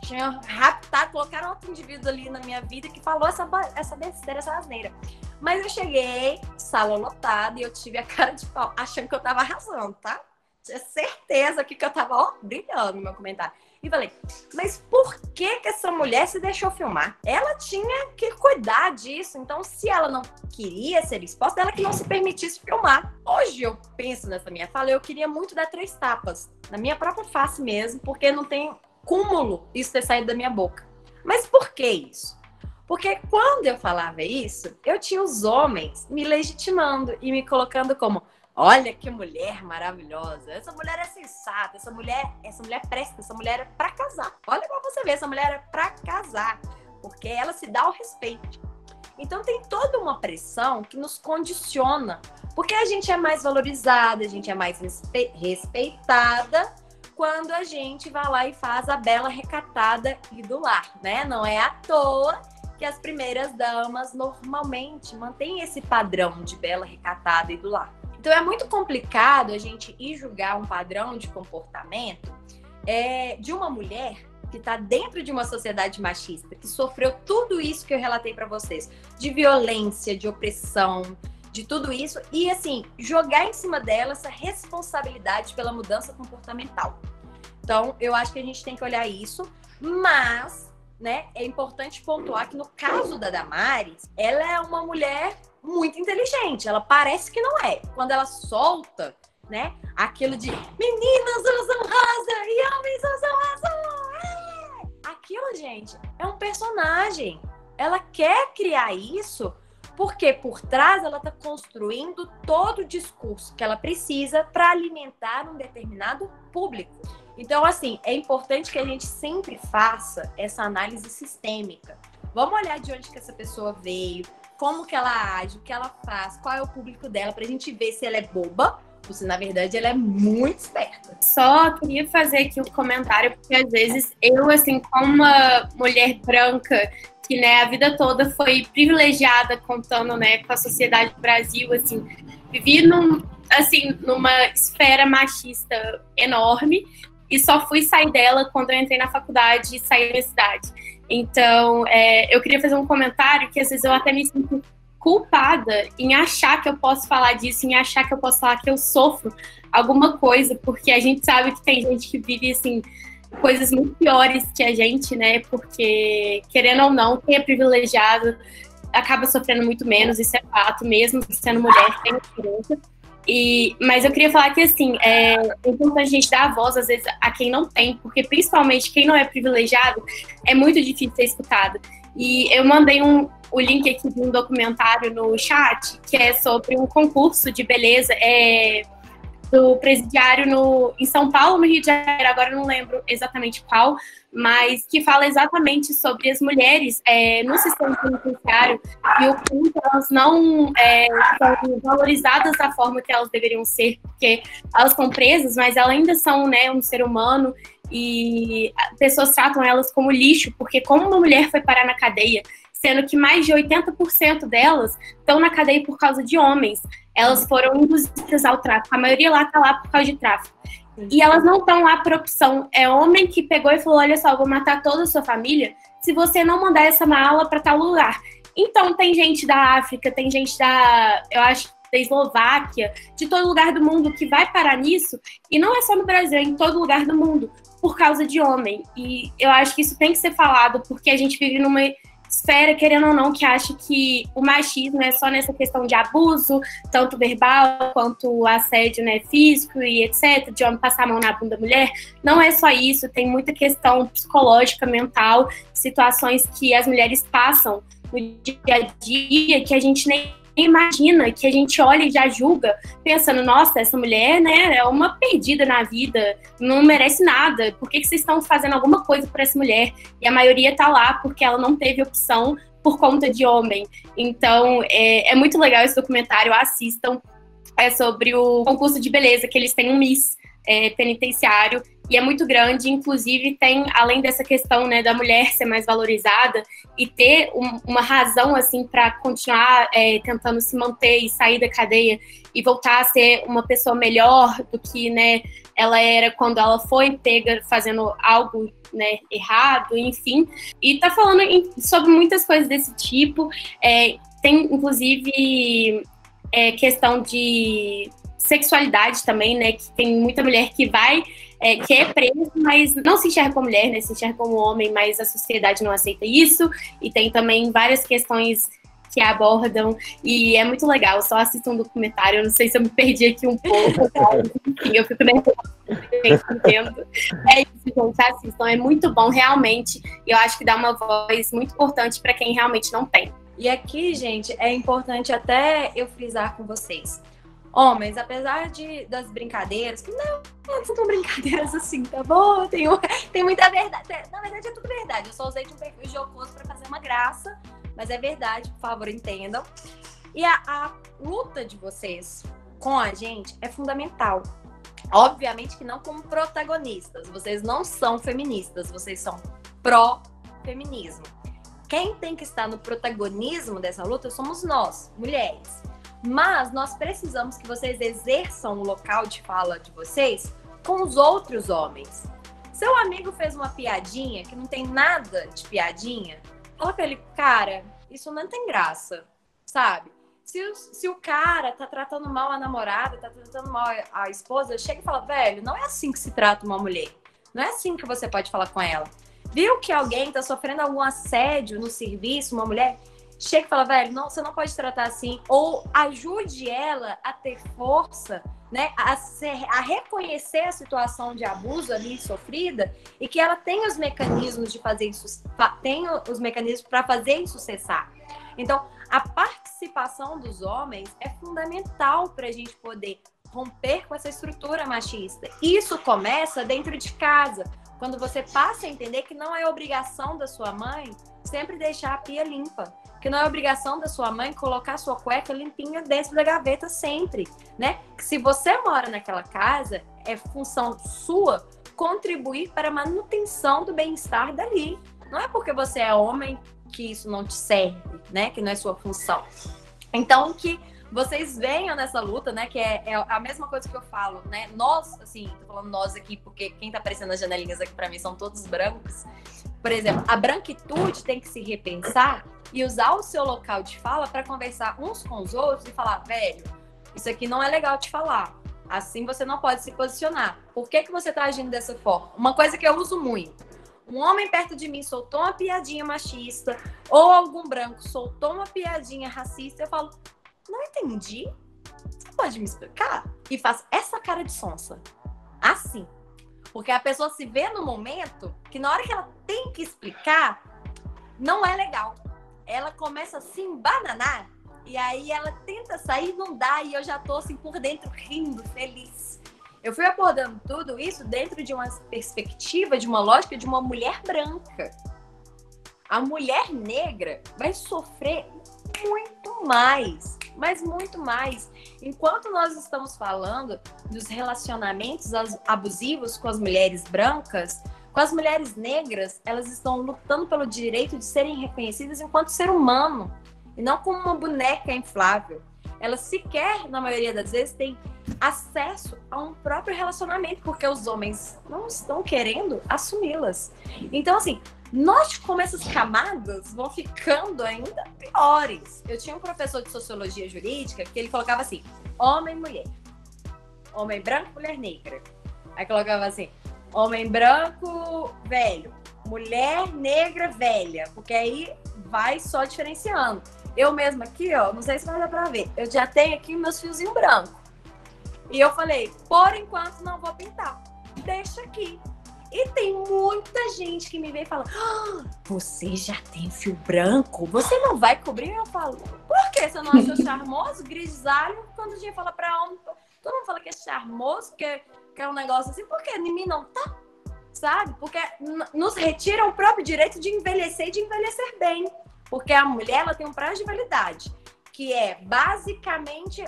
Tinha raptado, colocaram outro indivíduo ali na minha vida que falou essa besteira, essa asneira. Mas eu cheguei, sala lotada, e eu tive a cara de pau, achando que eu tava arrasando, tá? Tinha certeza que eu tava, brilhando no meu comentário. E falei, mas por que essa mulher se deixou filmar? Ela tinha que cuidar disso. Então, se ela não queria ser exposta, ela que não se permitisse filmar. Hoje eu penso nessa minha fala, eu queria muito dar 3 tapas. Na minha própria face mesmo, porque não tem cúmulo isso ter saído da minha boca. Mas por que isso? Porque quando eu falava isso, eu tinha os homens me legitimando e me colocando como... Olha que mulher maravilhosa. Essa mulher é sensata. Essa mulher presta. Essa mulher é pra casar. Olha pra você ver. Essa mulher é pra casar. Porque ela se dá o respeito. Então tem toda uma pressão que nos condiciona. Porque a gente é mais valorizada, a gente é mais respeitada quando a gente vai lá e faz a bela recatada e do lar, né? Não é à toa que as primeiras damas normalmente mantêm esse padrão de bela recatada e do lar. Então é muito complicado a gente ir julgar um padrão de comportamento de uma mulher que está dentro de uma sociedade machista, que sofreu tudo isso que eu relatei para vocês, de violência, de opressão, de tudo isso, e assim, jogar em cima dela essa responsabilidade pela mudança comportamental. Então, eu acho que a gente tem que olhar isso, mas, né, é importante pontuar que no caso da Damares, ela é uma mulher muito inteligente, ela parece que não é. Quando ela solta, né, aquilo de meninas usam rosa e homens usam azul. Aquilo, gente, é um personagem. Ela quer criar isso porque por trás ela está construindo todo o discurso que ela precisa para alimentar um determinado público. Então, assim, é importante que a gente sempre faça essa análise sistêmica. Vamos olhar de onde que essa pessoa veio, como que ela age, o que ela faz, qual é o público dela, pra gente ver se ela é boba ou se, na verdade, ela é muito esperta. Só queria fazer aqui um comentário, porque às vezes eu, assim, como uma mulher branca que, né, a vida toda foi privilegiada, contando, né, com a sociedade do Brasil, assim, vivi numa esfera machista enorme e só fui sair dela quando eu entrei na faculdade e saí da universidade. Então, eu queria fazer um comentário que às vezes eu até me sinto culpada em achar que eu posso falar disso, em achar que eu posso falar que eu sofro alguma coisa, porque a gente sabe que tem gente que vive, assim, coisas muito piores que a gente, né? Porque, querendo ou não, quem é privilegiado acaba sofrendo muito menos, isso é fato, mesmo sendo mulher, tem diferença. Mas eu queria falar que, assim, é importante a gente dar voz, às vezes, a quem não tem, porque, principalmente, quem não é privilegiado, é muito difícil ser escutado. E eu mandei o link aqui de um documentário no chat, que é sobre um concurso de beleza do presidiário em São Paulo, no Rio de Janeiro, agora eu não lembro exatamente qual, mas que fala exatamente sobre as mulheres no sistema penitenciário e o quanto elas não são valorizadas da forma que elas deveriam ser, porque elas estão presas, mas elas ainda são, né, um ser humano, e pessoas tratam elas como lixo, porque como uma mulher foi parar na cadeia, sendo que mais de 80% delas estão na cadeia por causa de homens. Elas foram induzidas ao tráfico. A maioria lá está lá por causa de tráfico. E elas não estão lá por opção. É homem que pegou e falou, olha só, eu vou matar toda a sua família se você não mandar essa mala para tal lugar. Então, tem gente da África, tem gente eu acho, da Eslováquia, de todo lugar do mundo que vai parar nisso. E não é só no Brasil, é em todo lugar do mundo, por causa de homem. E eu acho que isso tem que ser falado, porque a gente vive numa esfera, querendo ou não, que acha que o machismo é só nessa questão de abuso, tanto verbal quanto assédio, né, físico e etc, de homem passar a mão na bunda da mulher. Não é só isso, tem muita questão psicológica, mental, situações que as mulheres passam no dia a dia que a gente nem imagina, que a gente olha e já julga, pensando, nossa, essa mulher, né, é uma perdida na vida, não merece nada, por que vocês estão fazendo alguma coisa por essa mulher? E a maioria tá lá porque ela não teve opção por conta de homem. Então, é muito legal esse documentário, assistam. É sobre o concurso de beleza, que eles têm um Miss penitenciário, e é muito grande, inclusive tem, além dessa questão, né, da mulher ser mais valorizada e ter uma razão, assim, para continuar tentando se manter e sair da cadeia e voltar a ser uma pessoa melhor do que, né, ela era quando ela foi pega fazendo algo, né, errado, enfim. E tá falando sobre muitas coisas desse tipo, tem, inclusive, questão de sexualidade também, né, que tem muita mulher que vai, que é presa, mas não se enxerga como mulher, né, se enxerga como homem, mas a sociedade não aceita isso, e tem também várias questões que abordam, e é muito legal, só assistam um documentário, eu não sei se eu me perdi aqui um pouco, enfim, eu fico nervosa, é isso, gente, assistam, é muito bom, realmente, e eu acho que dá uma voz muito importante para quem realmente não tem. E aqui, gente, é importante até eu frisar com vocês. Homens, apesar das brincadeiras, que não são tão brincadeiras assim, tá bom? Tem muita verdade. Na verdade, é tudo verdade. Eu só usei de um perfil jocoso pra fazer uma graça, mas é verdade, por favor, entendam. E a luta de vocês com a gente é fundamental. Obviamente que não como protagonistas. Vocês não são feministas, vocês são pró-feminismo. Quem tem que estar no protagonismo dessa luta somos nós, mulheres. Mas nós precisamos que vocês exerçam o local de fala de vocês com os outros homens. Seu amigo fez uma piadinha que não tem nada de fala pra ele, cara, isso não tem graça, sabe? Se o cara tá tratando mal a namorada, tá tratando mal a esposa, chega e fala, velho, não é assim que se trata uma mulher. Não é assim que você pode falar com ela. Viu que alguém tá sofrendo algum assédio no serviço, uma mulher... Chega e fala, velho, não, você não pode tratar assim. Ou ajude ela a ter força, né? A reconhecer a situação de abuso ali sofrida e que ela tenha os mecanismos de fazer isso, tenha os mecanismos para fazer isso cessar. Então, a participação dos homens é fundamental para a gente poder romper com essa estrutura machista. Isso começa dentro de casa, quando você passa a entender que não é obrigação da sua mãe sempre deixar a pia limpa. Que não é obrigação da sua mãe colocar sua cueca limpinha dentro da gaveta sempre, né? Que se você mora naquela casa, é função sua contribuir para a manutenção do bem-estar dali. Não é porque você é homem que isso não te serve, né? Que não é sua função. Então, que vocês venham nessa luta, né? Que é a mesma coisa que eu falo, né? Nós, assim, tô falando nós aqui, porque quem tá aparecendo nas janelinhas aqui pra mim são todos brancos. Por exemplo, a branquitude tem que se repensar e usar o seu local de fala para conversar uns com os outros e falar, velho, isso aqui não é legal te falar. Assim você não pode se posicionar. Por que você tá agindo dessa forma? Uma coisa que eu uso muito. Um homem perto de mim soltou uma piadinha machista ou algum branco soltou uma piadinha racista, eu falo, não entendi. Você pode me explicar? E faço essa cara de sonsa. Assim. Porque a pessoa se vê no momento que na hora que ela tem que explicar, não é legal. Ela começa a se embananar e aí ela tenta sair, não dá, e eu já tô assim por dentro rindo, feliz. Eu fui abordando tudo isso dentro de uma perspectiva, de uma lógica de uma mulher branca. A mulher negra vai sofrer muito mais, mas muito mais. Enquanto nós estamos falando dos relacionamentos abusivos com as mulheres brancas, com as mulheres negras, elas estão lutando pelo direito de serem reconhecidas enquanto ser humano, e não como uma boneca inflável. Elas sequer, na maioria das vezes, têm acesso a um próprio relacionamento, porque os homens não estão querendo assumi-las. Então, assim, note como essas camadas vão ficando ainda piores. Eu tinha um professor de sociologia jurídica que ele colocava assim, homem e mulher. Homem branco, mulher negra. Aí colocava assim, homem branco, velho. Mulher negra, velha. Porque aí vai só diferenciando. Eu mesma aqui, ó, não sei se vai dar pra ver. Eu já tenho aqui meus fiozinhos brancos. E eu falei, por enquanto não vou pintar. Deixa aqui. E tem muita gente que me vem e fala, você já tem fio branco? Você não vai cobrir? Eu falo, por que você não acha charmoso? Grisalho, quando a gente fala pra homem, todo mundo fala que é charmoso, que é um negócio assim, por que em mim não tá? Sabe? Porque nos retira o próprio direito de envelhecer e de envelhecer bem. Porque a mulher, ela tem um prazo de validade, que é basicamente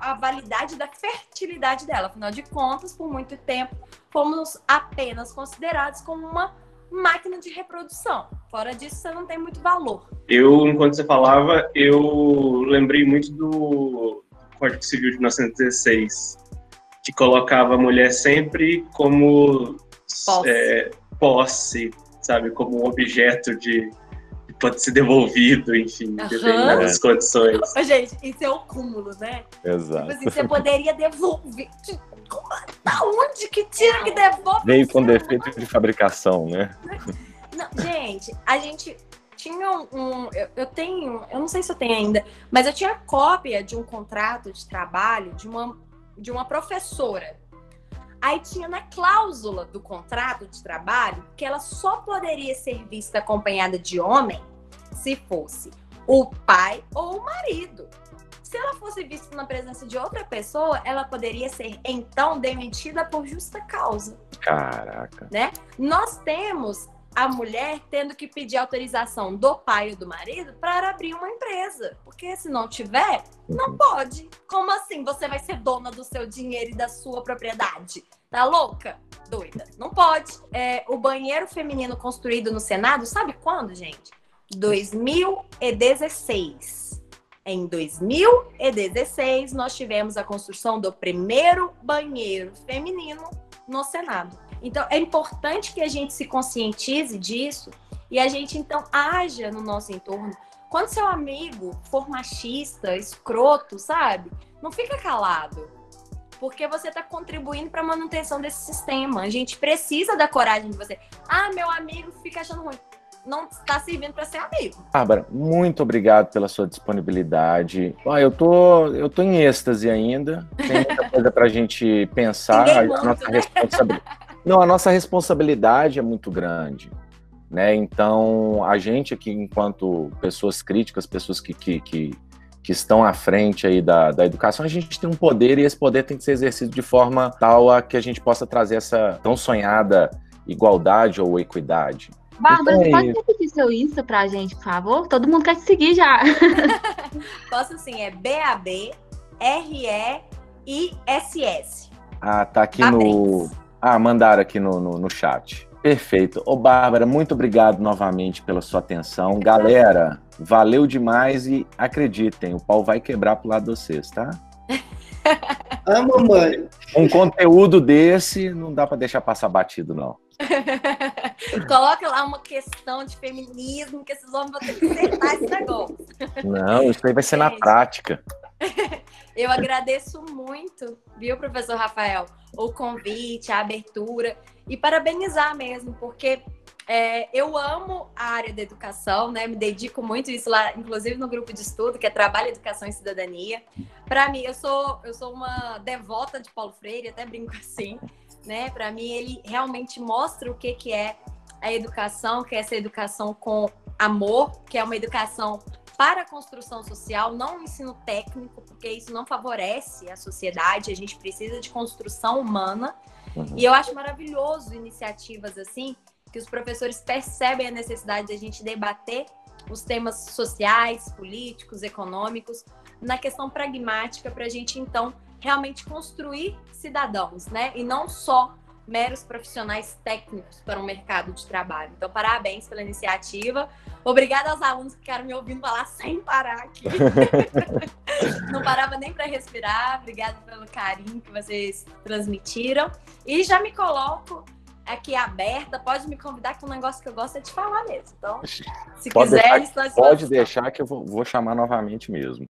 a validade da fertilidade dela. Afinal de contas, por muito tempo, fomos apenas considerados como uma máquina de reprodução. Fora disso, você não tem muito valor. Enquanto você falava, eu lembrei muito do Código Civil de 1916, que colocava a mulher sempre como posse, sabe? Como um objeto que pode ser devolvido, enfim, em determinadas condições. Gente, isso é o cúmulo, né? Exato. Tipo assim, você poderia devolver. Da onde que tira que devolve? Veio com defeito de fabricação, né? Não, gente, a gente tinha eu tenho, eu não sei se eu tenho ainda, mas eu tinha cópia de um contrato de trabalho de uma professora. Aí tinha na cláusula do contrato de trabalho que ela só poderia ser vista acompanhada de homem se fosse o pai ou o marido. Se ela fosse vista na presença de outra pessoa, ela poderia ser, então, demitida por justa causa. Caraca. Né? Nós temos a mulher tendo que pedir autorização do pai ou do marido para abrir uma empresa. Porque se não tiver, não pode. Como assim você vai ser dona do seu dinheiro e da sua propriedade? Tá louca? Doida. Não pode. O banheiro feminino construído no Senado, sabe quando, gente? 2016. Em 2016, nós tivemos a construção do primeiro banheiro feminino no Senado. Então, é importante que a gente se conscientize disso e a gente, então, haja no nosso entorno. Quando seu amigo for machista, escroto, sabe? Não fica calado, porque você está contribuindo para a manutenção desse sistema. A gente precisa da coragem de você. Meu amigo fica achando ruim. Não está servindo para ser amigo. Bárbara, muito obrigado pela sua disponibilidade. Eu tô em êxtase ainda. Tem muita coisa para a gente pensar. A nossa responsabilidade é muito grande, né? Então, a gente aqui, enquanto pessoas críticas, pessoas que estão à frente aí da educação, a gente tem um poder e esse poder tem que ser exercido de forma tal a que a gente possa trazer essa tão sonhada igualdade ou equidade. Bárbara, você pode repetir seu Insta pra gente, por favor? Todo mundo quer te seguir já. Posso sim, é BABREISS. Tá aqui no... mandaram aqui no chat. Perfeito. Ô, Bárbara, muito obrigado novamente pela sua atenção. Galera, valeu demais e acreditem, o pau vai quebrar pro lado de vocês, tá? Ah, mamãe. Um conteúdo desse não dá para deixar passar batido, não. Coloca lá uma questão de feminismo que esses homens vão ter que acertar esse negócio. Não, isso aí vai ser na prática. Eu agradeço muito, viu, professor Rafael, o convite, a abertura e parabenizar mesmo, porque eu amo a área da educação, né? Me dedico muito isso lá, inclusive no grupo de estudo, que é Trabalho, Educação e Cidadania. Para mim, eu sou uma devota de Paulo Freire, até brinco assim, né? Para mim, ele realmente mostra o que é a educação, que é essa educação com amor, que é uma educação para a construção social, não um ensino técnico, porque isso não favorece a sociedade, a gente precisa de construção humana. E eu acho maravilhoso iniciativas assim, que os professores percebem a necessidade de a gente debater os temas sociais, políticos, econômicos, na questão pragmática, para a gente, então, realmente construir cidadãos, né? E não só meros profissionais técnicos para um mercado de trabalho. Então, parabéns pela iniciativa. Obrigada aos alunos que ficaram me ouvindo falar sem parar aqui. Não parava nem para respirar. Obrigada pelo carinho que vocês transmitiram. E já me coloco aqui aberta. Pode me convidar, que um negócio que eu gosto é de falar mesmo. Então, se quiser, estou à disposição. Pode deixar que eu vou chamar novamente mesmo.